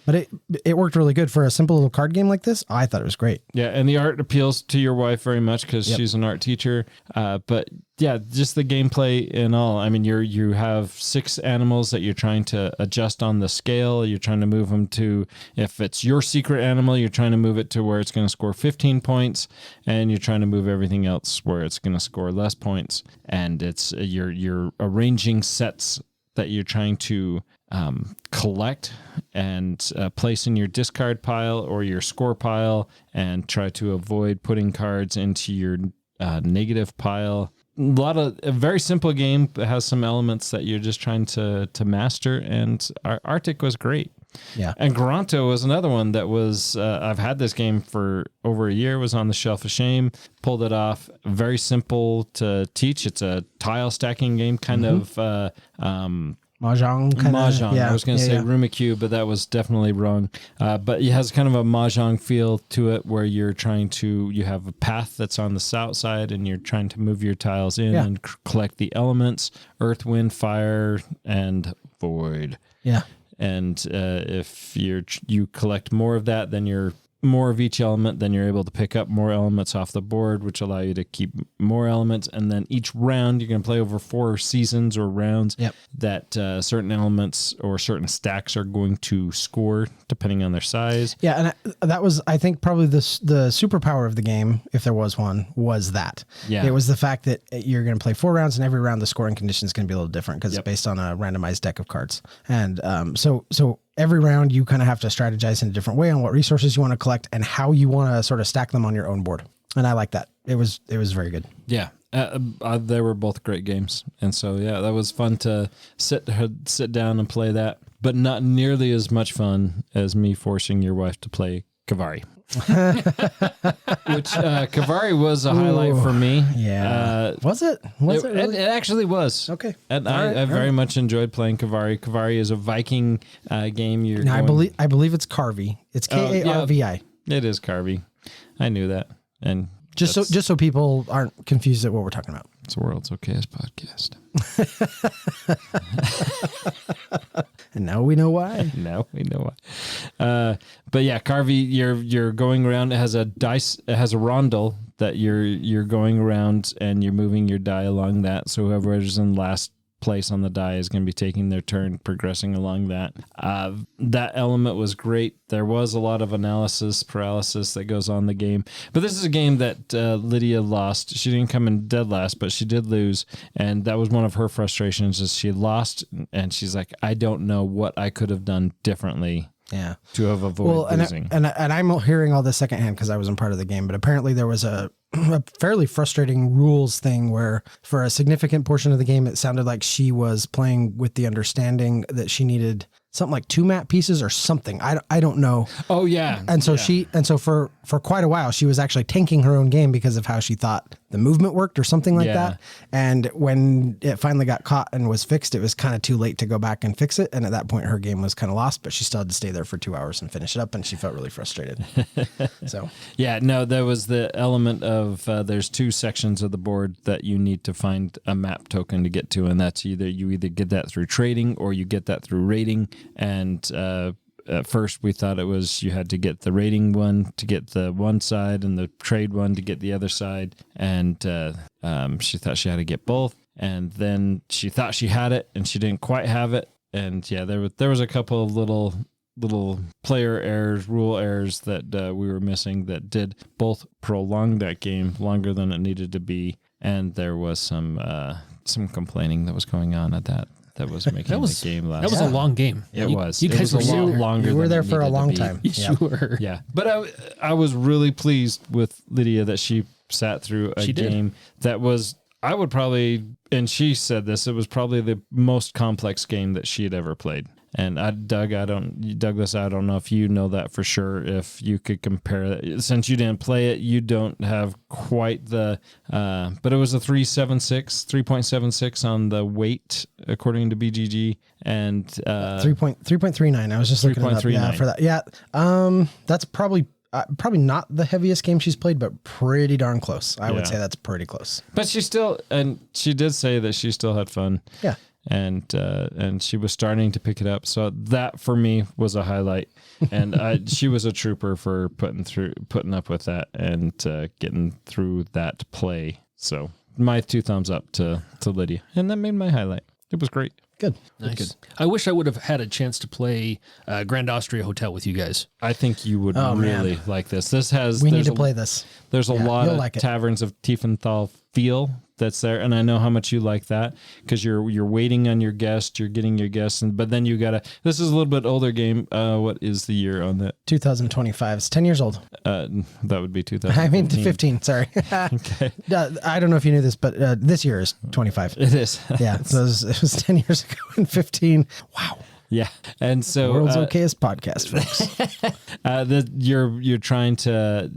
But it worked really good for a simple little card game like this. I thought it was great. Yeah, and the art appeals to your wife very much because she's an art teacher. But yeah, just the gameplay and all. I mean, you have 6 animals that you're trying to adjust on the scale. You're trying to move them to, if it's your secret animal, you're trying to move it to where it's going to score 15 points, and you're trying to move everything else where it's going to score less points. And it's you're arranging sets that you're trying to collect and place in your discard pile or your score pile, and try to avoid putting cards into your negative pile. A very simple game, but has some elements that you're just trying to master, and Arctic was great. Yeah. And Garanto was another one that was, I've had this game for over a year, was on the shelf of shame, pulled it off. Very simple to teach. It's a tile stacking game, kind of, Mahjong kind of. Mahjong. Yeah. I was going to say Rummikub, but that was definitely wrong. But it has kind of a Mahjong feel to it where you have a path that's on the south side and you're trying to move your tiles in and collect the elements, earth, wind, fire, and void. Yeah. And if you collect more of that, then you're more of each element, then you're able to pick up more elements off the board, which allow you to keep more elements. And then each round, you're going to play over 4 seasons or rounds that certain elements or certain stacks are going to score depending on their size. Yeah, and that was, I think, probably the superpower of the game, if there was one, was that. Yeah. It was the fact that you're going to play 4 rounds, and every round the scoring condition is going to be a little different because it's based on a randomized deck of cards. And so every round you kind of have to strategize in a different way on what resources you want to collect and how you want to sort of stack them on your own board. And I like that. It was very good. Yeah. They were both great games. And so, yeah, that was fun to sit down and play that, but not nearly as much fun as me forcing your wife to play Kavari. Which Kavari was a highlight for me. Yeah. Was it? Was it really? It actually was. Okay. And I very much enjoyed playing Kavari. Kavari is a Viking game. I believe it's Carvi. It's Karvi. It is Carvi. I knew that. And just so people aren't confused at what we're talking about. It's the world's okayest podcast. And now we know why. Now we know why. But yeah, Carvi, you're going around. It has a dice. It has a rondel that you're going around and you're moving your die along that. So whoever is in last place on the die is going to be taking their turn progressing along that. That element was great. There was a lot of analysis paralysis that goes on the game, but this is a game that Lydia lost. She didn't come in dead last, but she did lose, and that was one of her frustrations is she lost, and she's like, I don't know what I could have done differently to have avoided losing. And I'm hearing all this secondhand because I wasn't part of the game, but apparently there was a fairly frustrating rules thing where for a significant portion of the game, it sounded like she was playing with the understanding that she needed something like 2 map pieces or something. I don't know. Oh yeah. And so yeah. for quite a while, she was actually tanking her own game because of how she thought the movement worked or something like that. And when it finally got caught and was fixed, it was kind of too late to go back and fix it. And at that point, her game was kind of lost, but she still had to stay there for 2 hours and finish it up. And she felt really frustrated. So yeah, no, there was the element of there's 2 sections of the board that you need to find a map token to get to. And that's you either get that through trading or you get that through rating. And at first we thought it was you had to get the rating one to get the one side and the trade one to get the other side. And she thought she had to get both. And then she thought she had it and she didn't quite have it. And yeah, there was a couple of little player errors, rule errors that we were missing that did both prolong that game longer than it needed to be. And there was some complaining that was going on at that was making the game last. That was a long game. It was. You guys were a lot longer. You were than there it for a needed long to be. time. You were. Yeah, but I was really pleased with Lydia that she sat through a game that was. I would probably, and she said this, it was probably the most complex game that she had ever played. And Douglas, I don't know if you know that for sure. If you could compare it, since you didn't play it, you don't have quite the, but it was a 3.76 on the weight according to BGG, and 3.39. I was just looking it up. Yeah, for that. Yeah, that's probably not the heaviest game she's played, but pretty darn close. I would say that's pretty close. But she did say that she still had fun. Yeah. And she was starting to pick it up. So that for me was a highlight. And she was a trooper for putting up with that and getting through that play. So my 2 thumbs up to Lydia. And that made my highlight. It was great. Good. Nice. Good. I wish I would have had a chance to play Grand Austria Hotel with you guys. I think you would really like this. We need to play this. There's a lot of taverns of Tiefenthal feel that's there, and I know how much you like that because you're waiting on your guest, you're getting your guests, but then you gotta. This is a little bit older game. What is the year on that? 2025. It's 10 years old. That would be 2000. I mean 15. Sorry. Okay. I don't know if you knew this, but this year is 25. It is. Yeah. So it was 10 years ago and 15. Wow. Yeah, and so world's okayest podcast, folks. You're trying to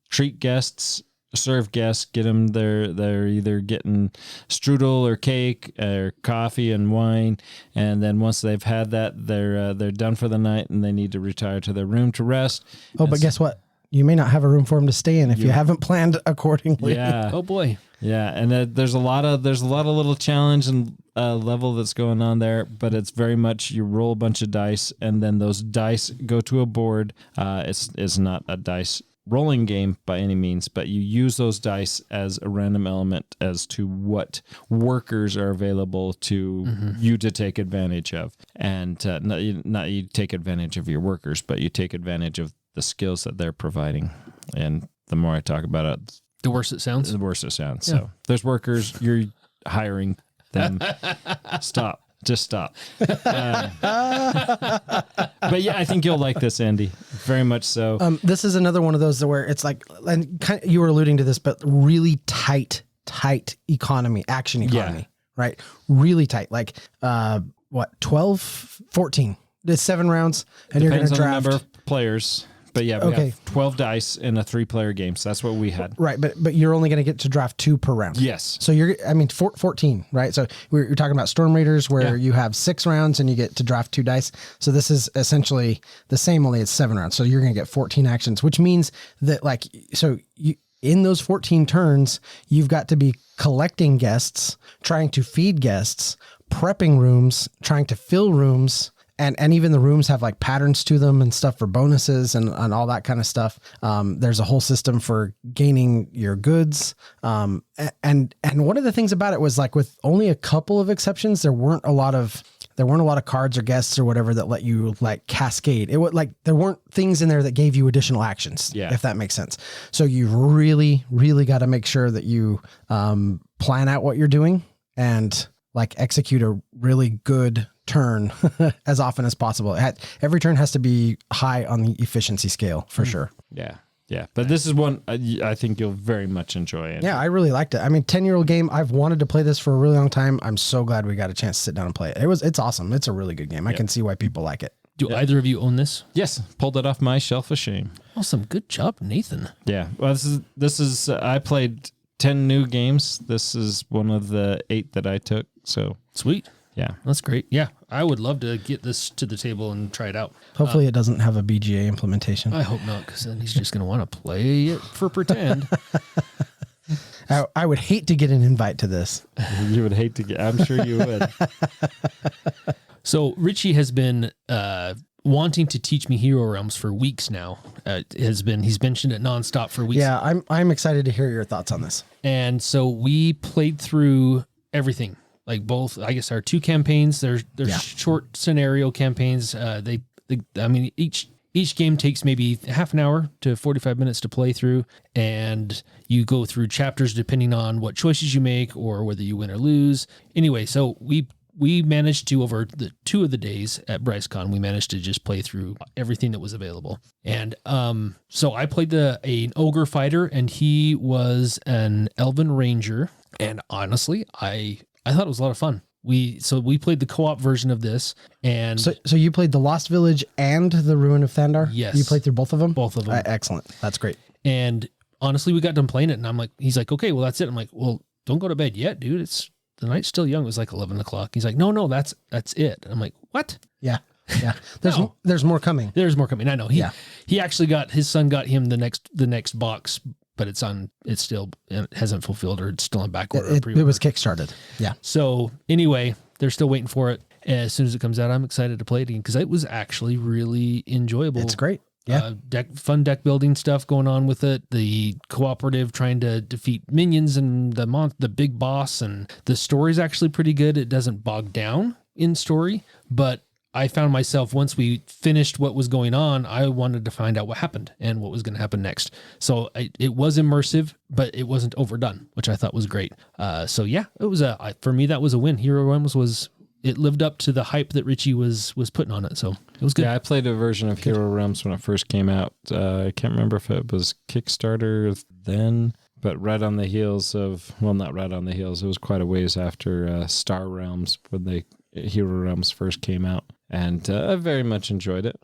treat guests, serve guests, get them they're either getting strudel or cake or coffee and wine, and then once they've had that, they're done for the night and they need to retire to their room to rest. Oh, but guess what? You may not have a room for them to stay in if you haven't planned accordingly. Yeah. Oh boy. Yeah, and there's a lot of little challenge and level that's going on there, but it's very much you roll a bunch of dice and then those dice go to a board. It's not a dice rolling game by any means, but you use those dice as a random element as to what workers are available to you to take advantage of, and not you take advantage of your workers, but you take advantage of the skills that they're providing. And the more I talk about it, the worse it sounds. The worse it sounds. Yeah. So there's workers, you're hiring them. Stop. Just stop. But yeah, I think you'll like this, Andy. Very much so. This is another one of those where it's like, and kind of, you were alluding to this, but really tight economy, action economy, right? Really tight. Like, 12, 14. It's 7 rounds, and Depends you're going to draft. On the number of players. But yeah, we have 12 dice in a 3-player game, so that's what we had. Right, but you're only going to get to draft 2 per round. Yes. So 14, right? So you're talking about Storm Raiders where you have 6 rounds and you get to draft 2 dice. So this is essentially the same, only it's 7 rounds. So you're going to get 14 actions, which means that in those 14 turns, you've got to be collecting guests, trying to feed guests, prepping rooms, trying to fill rooms. And even the rooms have like patterns to them and stuff for bonuses and all that kind of stuff. There's a whole system for gaining your goods. And one of the things about it was like with only a couple of exceptions, there weren't a lot of cards or guests or whatever that let you like cascade. It would like there weren't things in there that gave you additional actions. Yeah. If that makes sense. So you really, really got to make sure that you plan out what you're doing and like execute a really good turn as often as possible. Every turn has to be high on the efficiency scale for sure. Yeah. Yeah, but this is one I think you'll very much enjoy. It. Yeah, I really liked it. I mean, 10-year-old game. I've wanted to play this for a really long time. I'm so glad we got a chance to sit down and play it. It's awesome. It's a really good game. I can see why people like it. Do either of you own this? Yes, pulled it off my shelf of shame. Awesome. Good job, Nathan. Yeah, well, this is I played 10 new games. This is one of the 8 that I took. So Sweet. yeah, That's great. Yeah, I would love to get this to the table and try it out. Hopefully, it doesn't have a BGA implementation. I hope not, because then he's just going to want to play it for pretend. I would hate to get an invite to this. you would hate to get. I'm sure you would. So Richie has been wanting to teach me Hero Realms for weeks now. He's mentioned it nonstop for weeks. Yeah, I'm excited to hear your thoughts on this. And so we played through everything, like both, I guess, our 2 campaigns. They're short scenario campaigns. I mean, each game takes maybe half an hour to 45 minutes to play through, and you go through chapters depending on what choices you make or whether you win or lose. Anyway, so we managed to, over the 2 of the days at BryceCON, we managed to just play through everything that was available. And so I played an ogre fighter, and he was an elven ranger. And honestly, I thought it was a lot of fun. We played the co-op version of this, and so you played the Lost Village and the Ruin of Thandar? Yes. You played through both of them? Both of them. Excellent. That's great. And honestly, we got done playing it, and I'm like, he's like, okay, well, that's it. I'm like, well, don't go to bed yet, dude. The night's still young. It was like 11 o'clock. He's like, no, that's it. I'm like, what? Yeah. There's more coming. There's more coming. I know. He actually his son got him the next box, but it hasn't fulfilled, or it's still on back order. It was kickstarted. Yeah. So anyway, they're still waiting for it. As soon as it comes out, I'm excited to play it again, because it was actually really enjoyable. It's great. Yeah. Fun deck building stuff going on with it. The cooperative trying to defeat minions and the big boss, and the story's actually pretty good. It doesn't bog down in story, but I found myself, once we finished what was going on, I wanted to find out what happened and what was going to happen next. So it was immersive, but it wasn't overdone, which I thought was great. So yeah, it was for me, that was a win. Hero Realms it lived up to the hype that Richie was putting on it. So it was good. Yeah, I played a version of Hero Realms when it first came out. I can't remember if it was Kickstarter then, but right on the heels of, well, not right on the heels, it was quite a ways after Star Realms, when Hero Realms first came out. And I very much enjoyed it.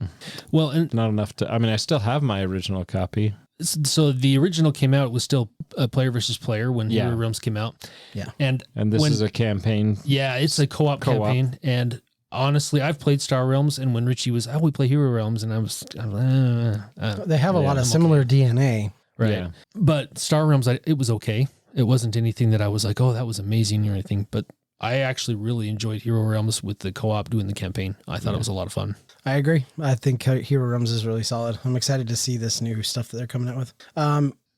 Well, and not enough to, I mean, I still have my original copy. So the original came out, it was still a player versus player when Hero Realms came out. Yeah. And this is a campaign. Yeah, it's a co-op campaign. And honestly, I've played Star Realms, and when Richie was, we play Hero Realms, and they have a lot of similar DNA. Right. Yeah. But Star Realms, it was okay. It wasn't anything that I was like, oh, that was amazing or anything. But I actually really enjoyed Hero Realms with the co-op doing the campaign. I thought it was a lot of fun. I agree. I think Hero Realms is really solid. I'm excited to see this new stuff that they're coming out with.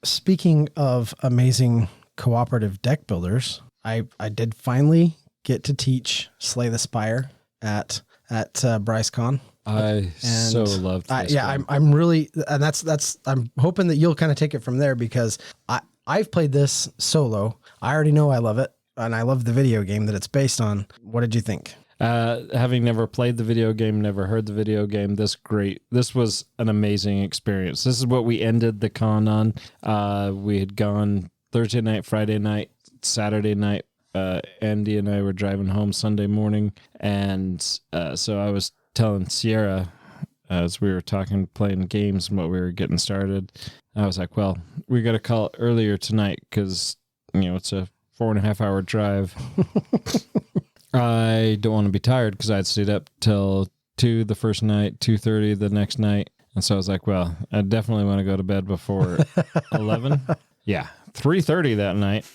Speaking of amazing cooperative deck builders, I did finally get to teach Slay the Spire at BryceCON. So loved this. I'm really, and I'm hoping that you'll kind of take it from there, because I've played this solo. I already know I love it, and I love the video game that it's based on. What did you think? Having never played the video game, never heard the video game, this was an amazing experience. This is what we ended the con on. We had gone Thursday night, Friday night, Saturday night. Andy and I were driving home Sunday morning, and so I was telling Sierra, as we were playing games and what we were getting started, I was like, well, we got to call it earlier tonight, because it's a 4.5 hour drive. I don't want to be tired, because I'd stayed up till 2 the first night, 2:30 the next night. And so I was like, well, I definitely want to go to bed before 11. Yeah, 3:30 that night.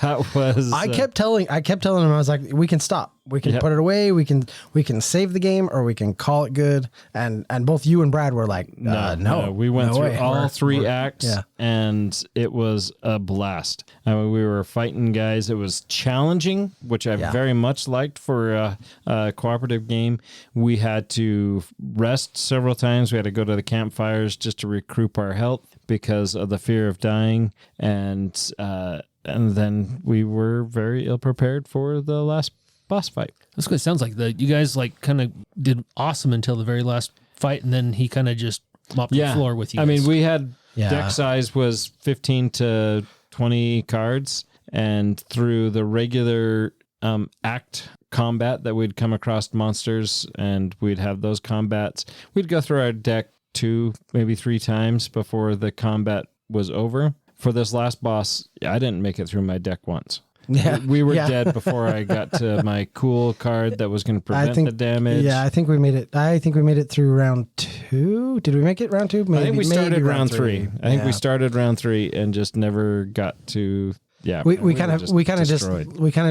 That was. I kept telling him, I was like, we can stop. We can put it away. We can save the game, or we can call it good. And both you and Brad were like, no. We went through all 3 acts, and it was a blast. I mean, we were fighting guys. It was challenging, which I very much liked for a cooperative game. We had to rest several times. We had to go to the campfires just to recoup our health because of the fear of dying, and then we were very ill prepared for the last boss fight. That's what it sounds like. You guys kind of did awesome until the very last fight, and then he kind of just mopped the floor with you I guys. mean, we had Yeah. deck size was 15 to 20 cards, and through the regular act combat that we'd come across monsters and we'd have those combats, we'd go through our deck 2, maybe 3 times before the combat was over. For this last boss, I didn't make it through my deck once. Yeah. We were Yeah. dead before I got to my cool card that was going to prevent the damage. Yeah, I think we made it through round 2. Did we make it round 2? Maybe, I think we started maybe round 3. I think Yeah. we started round 3 and just never got to. Yeah, We were kind of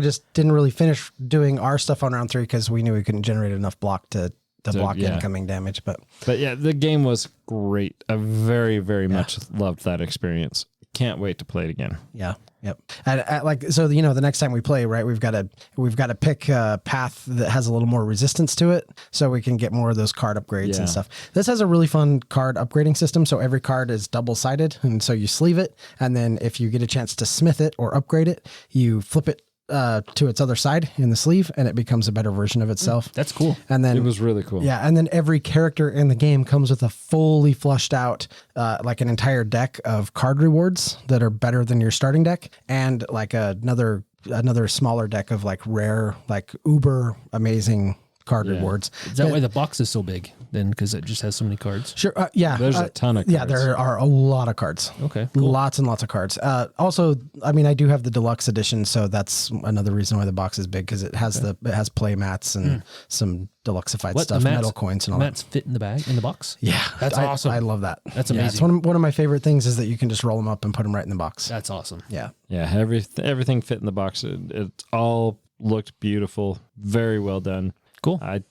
just didn't really finish doing our stuff on round 3 because we knew we couldn't generate enough block to block yeah. incoming damage. But yeah, the game was great. I very, very much loved that experience. Can't wait to play it again. yeah, yep. And like so, the next time we play, right, we've got to pick a path that has a little more resistance to it, so we can get more of those card upgrades Yeah. and stuff. This has a really fun card upgrading system. So every card is double sided, and so you sleeve it, and then if you get a chance to smith it or upgrade it, you flip it to its other side in the sleeve, and it becomes a better version of itself. That's cool. And then It was really cool. Yeah, and then every character in the game comes with a fully flushed out, like an entire deck of card rewards that are better than your starting deck, and like another smaller deck of like rare, like uber amazing card rewards. Is that why the box is so big then? Because it just has so many cards? Sure. Yeah. There's a ton of Yeah, cards. there are a lot of cards. Okay, cool. Lots and lots of cards. Also, I mean, I do have the deluxe edition, so that's another reason why the box is big, because it has play mats and some deluxified What, stuff, the mats- metal coins and all that. Mats fit in the box? Yeah, That's awesome. I love that. That's Yeah, it's amazing. one of my favorite things is that you can just roll them up and put them right in the box. That's awesome. Yeah. Yeah, everything fit in the box. It all looked beautiful. Very well done. Cool. I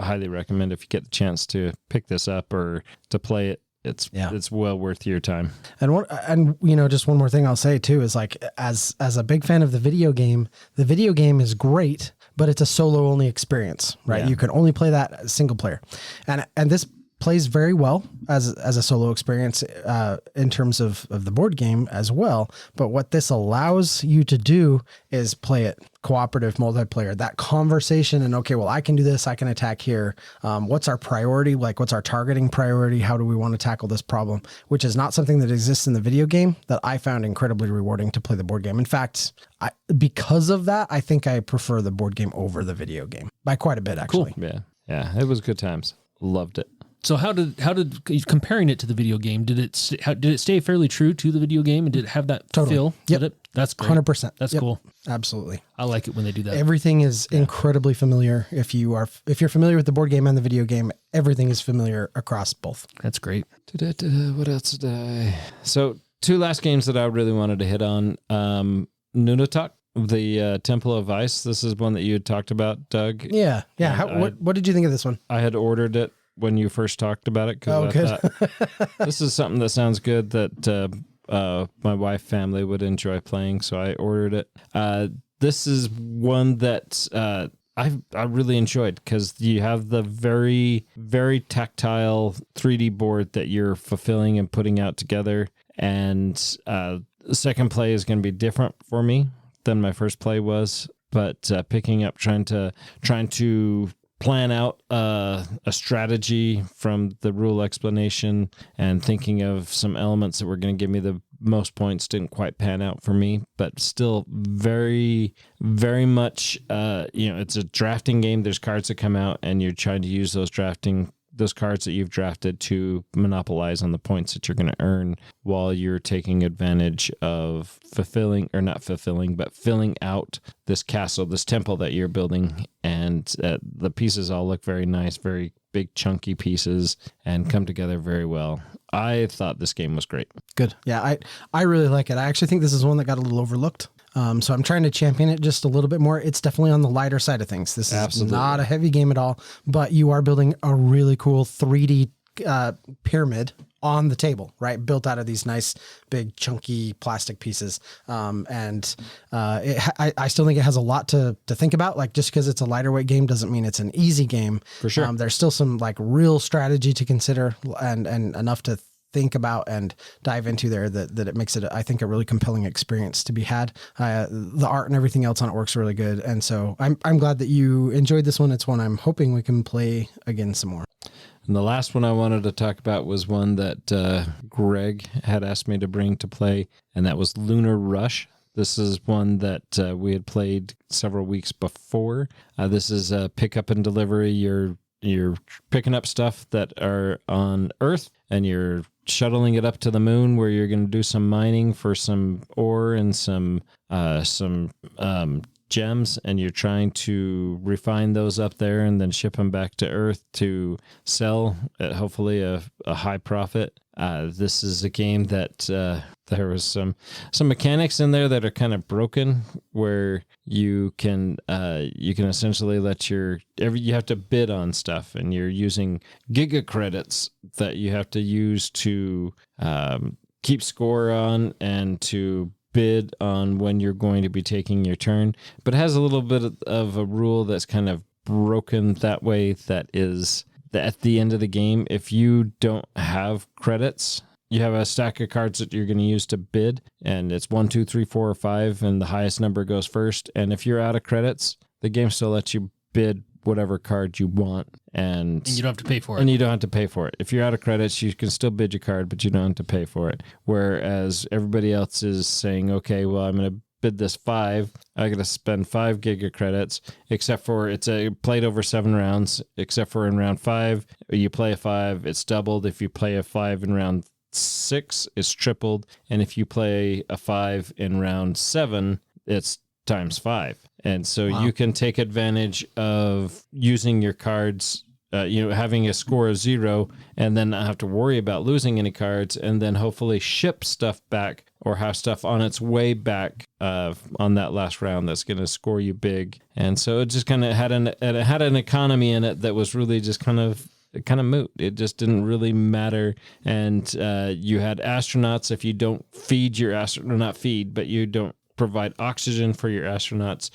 highly recommend if you get the chance to pick this up or to play it. It's well worth your time. And just one more thing I'll say too is like as a big fan of the video game is great, but it's a solo only experience, right? Yeah. You can only play that as single player, and this plays very well as a solo experience in terms of the board game as well. But what this allows you to do is play it cooperative multiplayer, that conversation and, okay, well, I can do this. I can attack here. What's our priority? Like, what's our targeting priority? How do we want to tackle this problem? Which is not something that exists in the video game that I found incredibly rewarding to play the board game. In fact, because of that, I think I prefer the board game over the video game by quite a bit, actually. Yeah. Yeah. It was good times. Loved it. So how did comparing it to the video game, did it stay fairly true to the video game, and did it have that feel? Yep. Did it? That's great. 100%. That's Yep. cool. Absolutely. I like it when they do that. Everything is incredibly familiar. If you're familiar with the board game and the video game, everything is familiar across both. That's great. What else did I? So 2 last games that I really wanted to hit on. Nunatak, the Temple of Ice. This is one that you had talked about, Doug. Yeah. Yeah. What did you think of this one? I had ordered it when you first talked about it. Oh, I good. thought, this is something that sounds good that my wife family would enjoy playing. So I ordered it. This is one that I really enjoyed because you have the very, very tactile 3D board that you're fulfilling and putting out together. And second play is going to be different for me than my first play was. But picking up, trying to plan out a strategy from the rule explanation and thinking of some elements that were going to give me the most points didn't quite pan out for me, but still very, very much, it's a drafting game. There's cards that come out and you're trying to use those cards that you've drafted to monopolize on the points that you're going to earn while you're taking advantage of filling out this castle, this temple that you're building. And the pieces all look very nice, very big chunky pieces and come together very well. I thought this game was great. Good. Yeah. I really like it. I actually think this is one that got a little overlooked. So I'm trying to champion it just a little bit more. It's definitely on the lighter side of things. This is Absolutely. not a heavy game at all, but you are building a really cool 3D pyramid on the table, right? Built out of these nice, big, chunky plastic pieces. I still think it has a lot to think about. Like, just because it's a lighter weight game doesn't mean it's an easy game. For sure. There's still some like real strategy to consider and enough to think about and dive into there that it makes it, I think, a really compelling experience to be had. The art and everything else on it works really good. And so I'm glad that you enjoyed this one. It's one I'm hoping we can play again some more. And the last one I wanted to talk about was one that Greg had asked me to bring to play, and that was Lunar Rush. This is one that we had played several weeks before. This is a pick up and delivery. You're picking up stuff that are on Earth, and you're shuttling it up to the moon, where you're going to do some mining for some ore and some gems, and you're trying to refine those up there and then ship them back to Earth to sell at hopefully a high profit. This is a game that there was some mechanics in there that are kind of broken, where you can essentially let you have to bid on stuff, and you're using giga credits that you have to use to keep score on and to bid on when you're going to be taking your turn. But it has a little bit of a rule that's kind of broken that way, that is that at the end of the game, if you don't have credits, you have a stack of cards that you're going to use to bid, and it's 1, 2, 3, 4, or 5, and the highest number goes first. And if you're out of credits, the game still lets you bid whatever card you want, and you don't have to pay for it. And you don't have to pay for it. If you're out of credits, you can still bid your card, but you don't have to pay for it. Whereas everybody else is saying, okay, well, I'm going to bid this 5. I got to spend 5 giga credits, except for it's played over 7 rounds, except for in round 5, you play a 5, it's doubled. If you play a 5 in round 6, it's tripled. And if you play a 5 in round 7, it's times 5. And so you can take advantage of using your cards, having a score of 0, and then not have to worry about losing any cards, and then hopefully ship stuff back or have stuff on its way back on that last round that's going to score you big. And so it just kind of had an economy in it that was really just kind of moot. It just didn't really matter. And you had astronauts. If you don't feed your astronaut feed, but you don't provide oxygen for your astronauts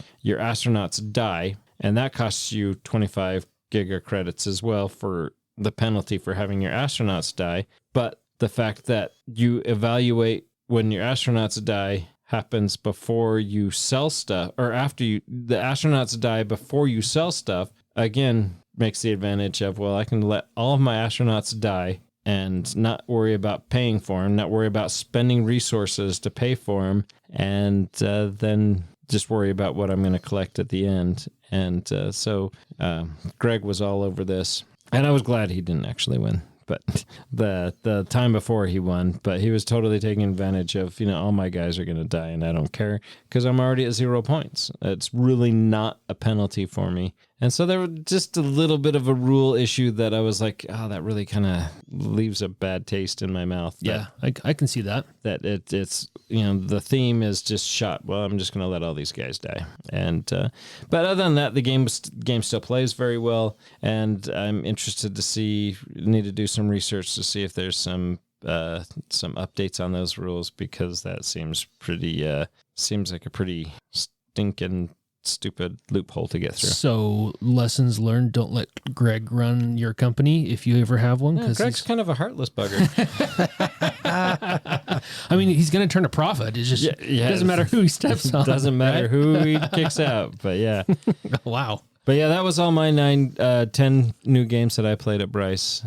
die, and that costs you 25 giga credits as well for the penalty for having your astronauts die. But the fact that you evaluate when your astronauts die happens before you sell stuff, or after the astronauts die before you sell stuff, again makes the advantage of, well, I can let all of my astronauts die and not worry about paying for them, not worry about spending resources to pay for them, and then just worry about what I'm going to collect at the end. And so Greg was all over this, and I was glad he didn't actually win. But the time before he won, but he was totally taking advantage of, all my guys are going to die, and I don't care because I'm already at 0 points. It's really not a penalty for me. And so there was just a little bit of a rule issue that I was like, oh, that really kind of leaves a bad taste in my mouth. Yeah, I can see that. That it's, the theme is just shot. Well, I'm just going to let all these guys die. And but other than that, the game still plays very well. And I'm interested to need to do some research to see if there's some updates on those rules, because that seems like a pretty stinking stupid loophole to get through. So lessons learned: don't let Greg run your company if you ever have one. Because Greg's kind of a heartless bugger. I mean, he's going to turn a profit. It's just it doesn't matter who he steps on. Doesn't matter who he kicks out. But yeah, wow. But yeah, that was all my 10 new games that I played at Bryce.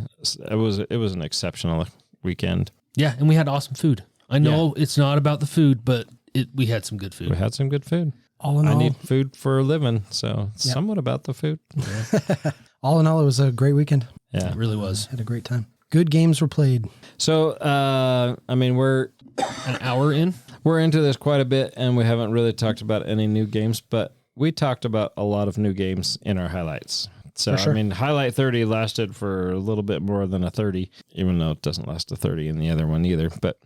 It was an exceptional weekend. Yeah, and we had awesome food. I know it's not about the food, but we had some good food. We had some good food. All in all, I need food for a living, so it's somewhat about the food. Yeah. All in all, it was a great weekend. Yeah, it really was. Had a great time. Good games were played. So, we're an hour in. We're into this quite a bit, and we haven't really talked about any new games, but we talked about a lot of new games in our highlights. So, sure. Highlight 30 lasted for a little bit more than a 30, even though it doesn't last a 30 in the other one either. But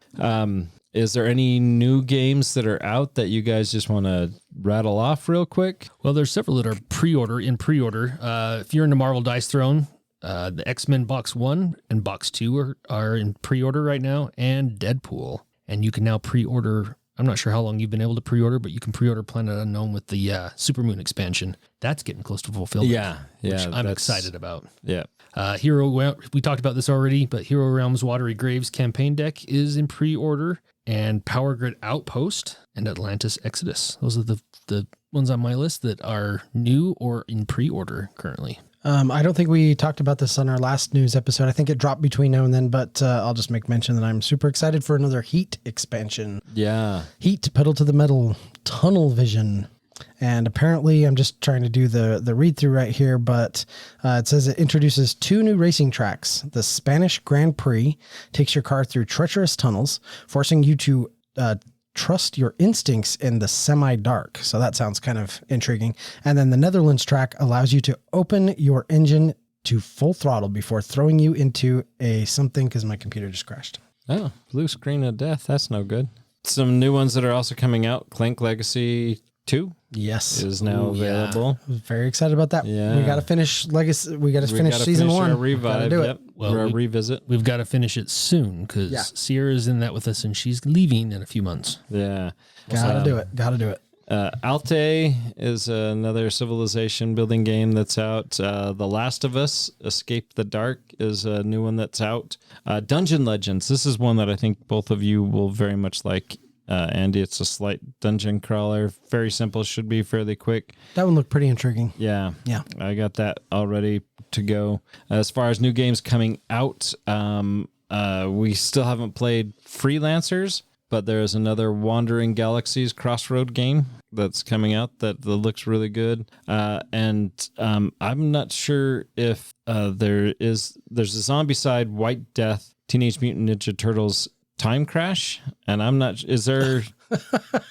is there any new games that are out that you guys just want to rattle off real quick? Well, there's several that are in pre-order. If you're into Marvel Dice Throne, the X-Men Box 1 and Box 2 are in pre-order right now, and Deadpool. And you can now pre-order, I'm not sure how long you've been able to pre-order, but you can pre-order Planet Unknown with the Supermoon expansion. That's getting close to fulfillment. Yeah. Which I'm excited about. Yeah. We talked about this already, but Hero Realms Watery Graves campaign deck is in pre-order, and Power Grid Outpost and Atlantis Exodus. Those are the ones on my list that are new or in pre-order currently. I don't think we talked about this on our last news episode. I think it dropped between now and then, but I'll just make mention that I'm super excited for another Heat expansion. Yeah. Heat, Pedal to the Metal, Tunnel Vision. And apparently, I'm just trying to do the read through right here, but it says it introduces 2 new racing tracks. The Spanish Grand Prix takes your car through treacherous tunnels, forcing you to trust your instincts in the semi-dark. So that sounds kind of intriguing. And then the Netherlands track allows you to open your engine to full throttle before throwing you into something because my computer just crashed. Oh, blue screen of death. That's no good. Some new ones that are also coming out. Clank Legacy 2 Yes, is now available. I was very excited about that. Yeah. We got to finish Legacy. We got to finish season 1. Our revive. Do it. Yep. Well, Or a revisit. We've got to finish it soon because Yeah. Sierra's in that with us and she's leaving in a few months. Yeah. Gotta do it. Gotta do it. Alte is another civilization building game that's out. The Last of Us, Escape the Dark is a new one that's out. Dungeon Legends. This is one that I think both of you will very much like. Andy, it's a slight dungeon crawler. Very simple, should be fairly quick. That one looked pretty intriguing. Yeah. Yeah. I got that all ready to go. As far as new games coming out, we still haven't played Freelancers, but there is another Wandering Galaxies Crossroad game that's coming out that looks really good. And I'm not sure if there's a zombie side, White Death, Teenage Mutant Ninja Turtles Time Crash, and I'm not, is there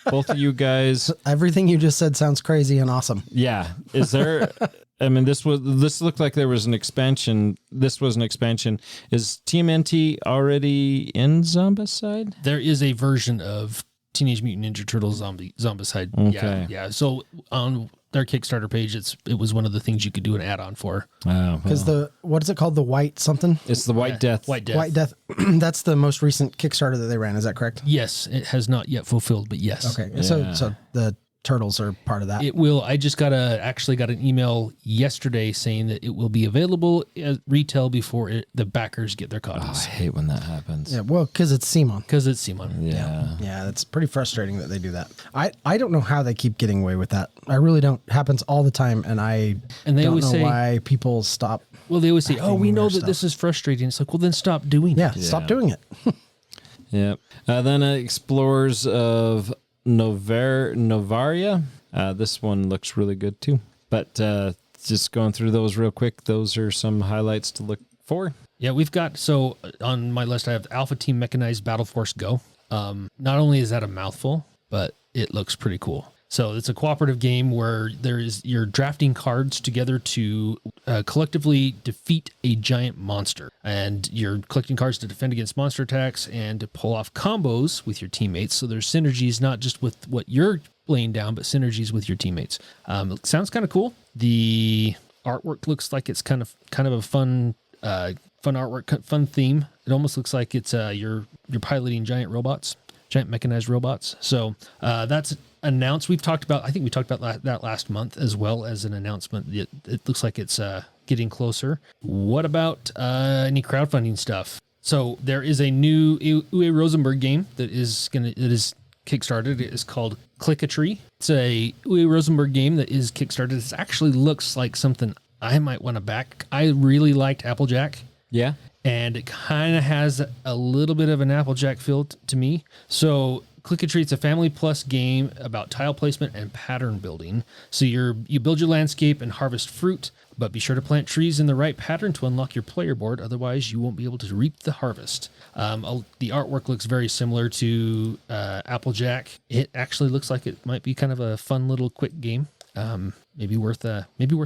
both of you guys? Everything you just said sounds crazy and awesome. Yeah. Is there, I mean, this looked like there was an expansion. This was an expansion. Is TMNT already in Zombicide? There is a version of Teenage Mutant Ninja Turtles Zombicide. Okay. Yeah. So on their Kickstarter page, it was one of the things you could do an add-on for. Oh, Because what is it called? The White something? it's the White Death. White Death. White Death. That's the most recent Kickstarter that they ran. Is that correct? Yes, it has not yet fulfilled, but yes. Okay. Yeah. So the Turtles are part of that. It will. I just got an email yesterday saying that it will be available at retail before the backers get their Oh, I copies. hate when that happens. Yeah. Well, because it's CMON. Because it's Simon. Yeah. Yeah, it's pretty frustrating that they do that. I don't know how they keep getting away with that. I really don't. Happens all the time, and they don't always know say, why people stop. well, they always say, oh, we know their that stuff. this is frustrating. It's like, well, then stop doing Yeah, it. stop doing it. Yeah. Then Explorers of Novaria. This one looks really good too. But just going through those real quick, those are some highlights to look for. Yeah, we've got, so on my list, I have Alpha Team Mechanized Battle Force Go. Not only is that a mouthful, but it looks pretty cool. So it's a cooperative game where you're drafting cards together to collectively defeat a giant monster. And you're collecting cards to defend against monster attacks and to pull off combos with your teammates. So there's synergies, not just with what you're laying down, but synergies with your teammates. It sounds kind of cool. The artwork looks like it's kind of a fun artwork, fun theme. It almost looks like it's you're piloting giant mechanized robots. So that's announced. I think we talked about that last month, as well as an announcement. It looks like it's getting closer. What about any crowdfunding stuff? So there is a new Uwe Rosenberg game that is kickstarted. It is called Click a Tree. It's a Uwe Rosenberg game that is kickstarted. It actually looks like something I might want to back. I really liked Applejack. Yeah. And it kind of has a little bit of an Applejack feel to me. So Click a Tree, it's a family plus game about tile placement and pattern building. So you build your landscape and harvest fruit, but be sure to plant trees in the right pattern to unlock your player board. Otherwise, you won't be able to reap the harvest. The artwork looks very similar to Applejack. It actually looks like it might be kind of a fun little quick game. Maybe worth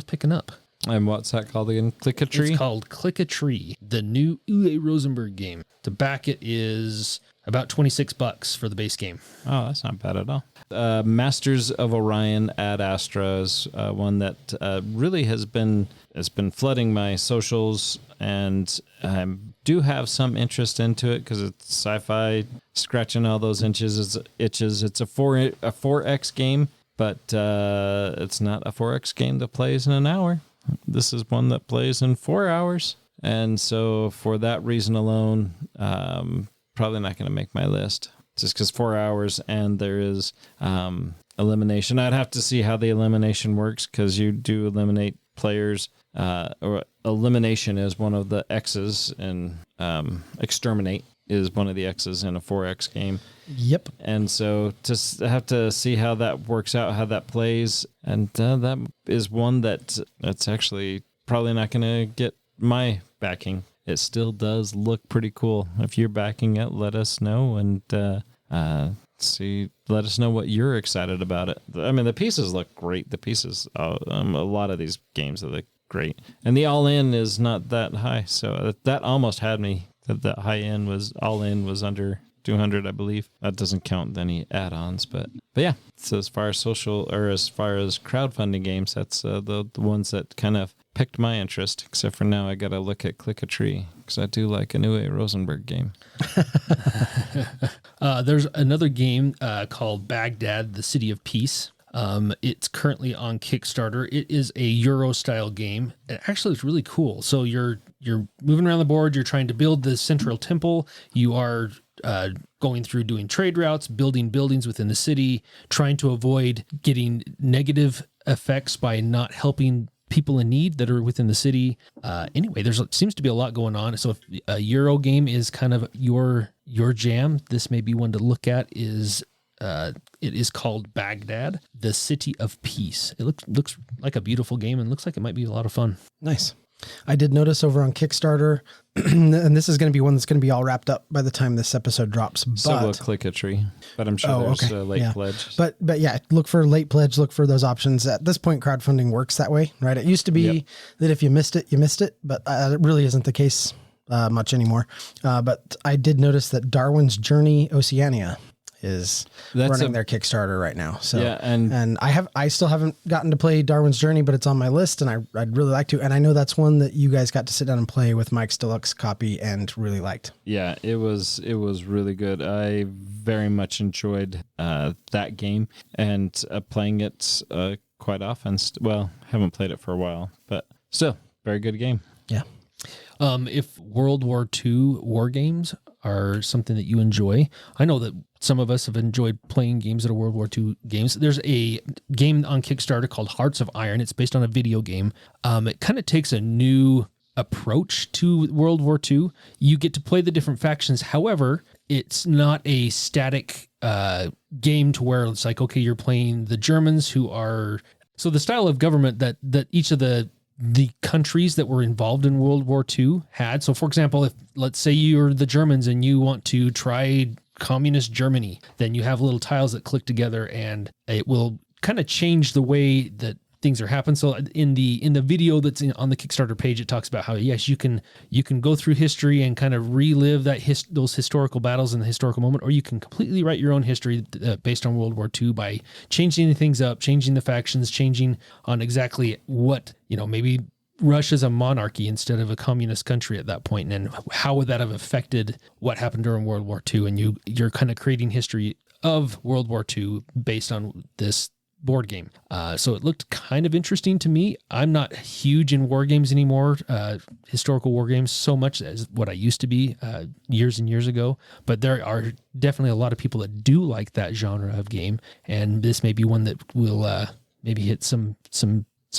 picking up. And what's that called again? Click a Tree? It's called Click a Tree, the new Uwe Rosenberg game. To back it is about $26 for the base game. Oh, that's not bad at all. Masters of Orion Ad Astra is one that really has been flooding my socials, and I do have some interest into it because it's sci-fi, scratching all those itches. It's a 4X game, but it's not a 4X game that plays in an hour. This is one that plays in 4 hours. And so for that reason alone, probably not going to make my list just because 4 hours and there is elimination. I'd have to see how the elimination works because you do eliminate players, or elimination is one of the X's, and exterminate is one of the X's in a 4X game. Yep. And so to have to see how that works out, how that plays, and that is one that's actually probably not going to get my backing. It still does look pretty cool. If you're backing it, let us know, and let us know what you're excited about it. I mean, the pieces look great. The pieces, a lot of these games look great, and the all-in is not that high, so that almost had me. That high end was all-in was under 200, I believe. That doesn't count any add-ons, but yeah. So as far as crowdfunding games, that's the ones that kind of picked my interest. Except for now, I got to look at Click a Tree because I do like a new A. Rosenberg game. There's another game called Baghdad: The City of Peace. It's currently on Kickstarter. It is a Euro-style game. It actually is really cool. So you're moving around the board. You're trying to build the central temple. You are going through doing trade routes, building buildings within the city, trying to avoid getting negative effects by not helping people in need that are within the city. Anyway, seems to be a lot going on. So if a Euro game is kind of your jam, this may be one to look at. It is called Baghdad: The City of Peace. It looks like a beautiful game and looks like it might be a lot of fun. Nice. I did notice over on Kickstarter, and this is going to be one that's going to be all wrapped up by the time this episode drops. But, So we'll Click a Tree, but I'm sure there's a late pledge. But yeah, look for late pledge. Look for those options. At this point, crowdfunding works that way, right? It used to be that if you missed it, you missed it, but it really isn't the case much anymore. But I did notice that Darwin's Journey Oceania is running their Kickstarter right now. So yeah, and I still haven't gotten to play Darwin's Journey, but it's on my list, and I'd really like to. And I know that's one that you guys got to sit down and play with Mike's deluxe copy and really liked. Yeah, it was really good. I very much enjoyed that game and playing it quite often. Haven't played it for a while, but still very good game. Yeah. If World War II war games are something that you enjoy, I know that some of us have enjoyed playing games that are World War II games. There's a game on Kickstarter called Hearts of Iron. It's based on a video game. It kind of takes a new approach to World War II. You get to play the different factions. However, it's not a static game to where it's like, okay, you're playing the Germans who are... So the style of government that each of the countries that were involved in World War II had. So for example, if let's say you're the Germans and you want to try communist Germany, then you have little tiles that click together and it will kind of change the way that things are happening. So in the video that's on the Kickstarter page, it talks about how, yes, you can go through history and kind of relive those historical battles in the historical moment, or you can completely write your own history based on World War II by changing things up, changing the factions, changing on exactly what, maybe Russia's a monarchy instead of a communist country at that point, and how would that have affected what happened during World War II? And you're kind of creating history of World War II based on this board game. So it looked kind of interesting to me. I'm not huge in war games anymore, historical war games, so much as what I used to be years and years ago. But there are definitely a lot of people that do like that genre of game, and this may be one that will maybe hit some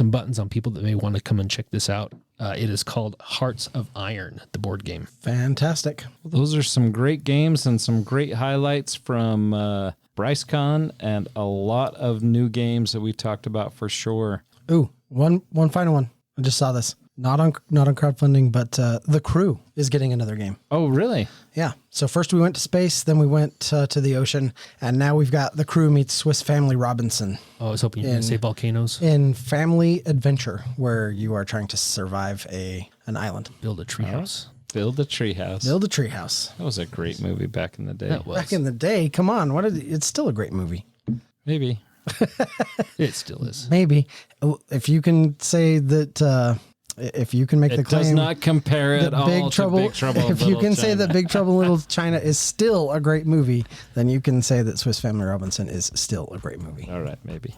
buttons on people that may want to come and check this out. It is called Hearts of Iron, the board game. Fantastic. Well, those are some great games and some great highlights from BryceCON, and a lot of new games that we talked about for sure. Ooh, one final one. I just saw this. Not on crowdfunding, but The Crew is getting another game. Oh, really? Yeah. So first we went to space, then we went to the ocean, and now we've got The Crew meets Swiss Family Robinson. Oh, I was hoping you were going to say volcanoes. In family adventure, where you are trying to survive an island. Build a treehouse. Build a treehouse. Build a treehouse. That was a great movie back in the day. That was. Back in the day, come on. It's still a great movie. Maybe. It still is. Maybe. If you can say that... if you can make the claim, it does not compare at all to Big Trouble If you can say that Big Trouble in Little China is still a great movie, then you can say that Swiss Family Robinson is still a great movie. All right, maybe.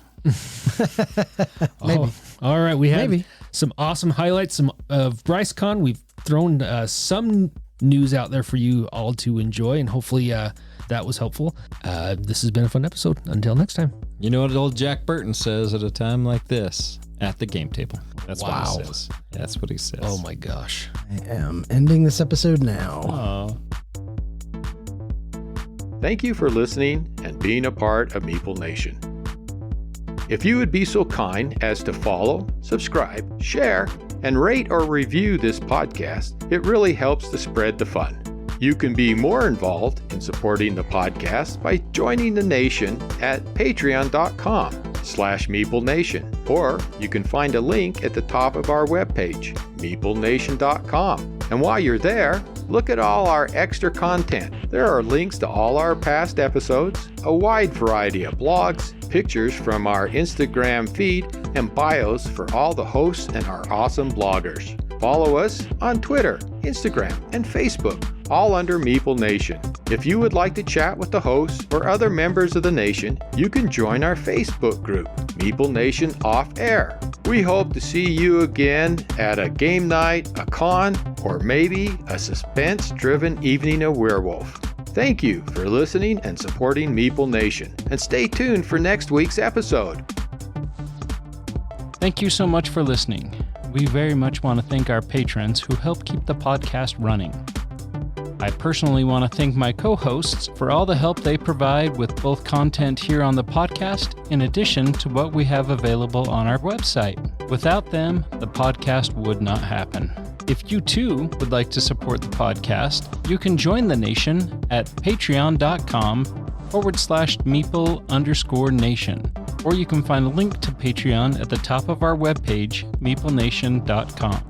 Maybe. All right, we had some awesome highlights of BryceCON. We've thrown some news out there for you all to enjoy, and hopefully that was helpful. This has been a fun episode. Until next time. You know what old Jack Burton says at a time like this? At the game table. That's Wow. what he says. That's what he says. Oh my gosh. I am ending this episode now. Oh. Thank you for listening and being a part of Meeple Nation. If you would be so kind as to follow, subscribe, share, and rate or review this podcast, it really helps to spread the fun. You can be more involved in supporting the podcast by joining the nation at patreon.com/MeepleNation, or you can find a link at the top of our webpage, meeplenation.com. And while you're there, look at all our extra content. There are links to all our past episodes, a wide variety of blogs, pictures from our Instagram feed, and bios for all the hosts and our awesome bloggers. Follow us on Twitter, Instagram, and Facebook, all under Meeple Nation. If you would like to chat with the hosts or other members of the nation, you can join our Facebook group, Meeple Nation Off Air. We hope to see you again at a game night, a con, or maybe a suspense-driven evening of Werewolf. Thank you for listening and supporting Meeple Nation, and stay tuned for next week's episode. Thank you so much for listening. We very much want to thank our patrons who help keep the podcast running. I personally want to thank my co-hosts for all the help they provide with both content here on the podcast, in addition to what we have available on our website. Without them, the podcast would not happen. If you too would like to support the podcast, you can join the nation at patreon.com/Meeple_nation. Or you can find a link to Patreon at the top of our webpage, meeplenation.com.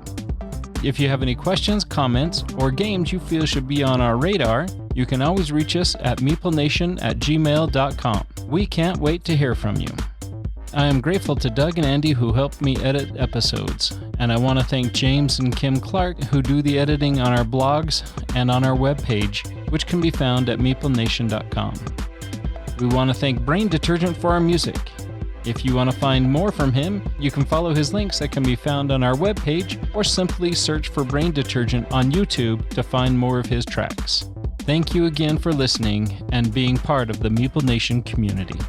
If you have any questions, comments, or games you feel should be on our radar, you can always reach us at meeplenation@gmail.com. We can't wait to hear from you. I am grateful to Doug and Andy who helped me edit episodes, and I want to thank James and Kim Clark who do the editing on our blogs and on our webpage, which can be found at meeplenation.com. We want to thank Brain Detergent for our music. If you want to find more from him, you can follow his links that can be found on our webpage, or simply search for Brain Detergent on YouTube to find more of his tracks. Thank you again for listening and being part of the Meeple Nation community.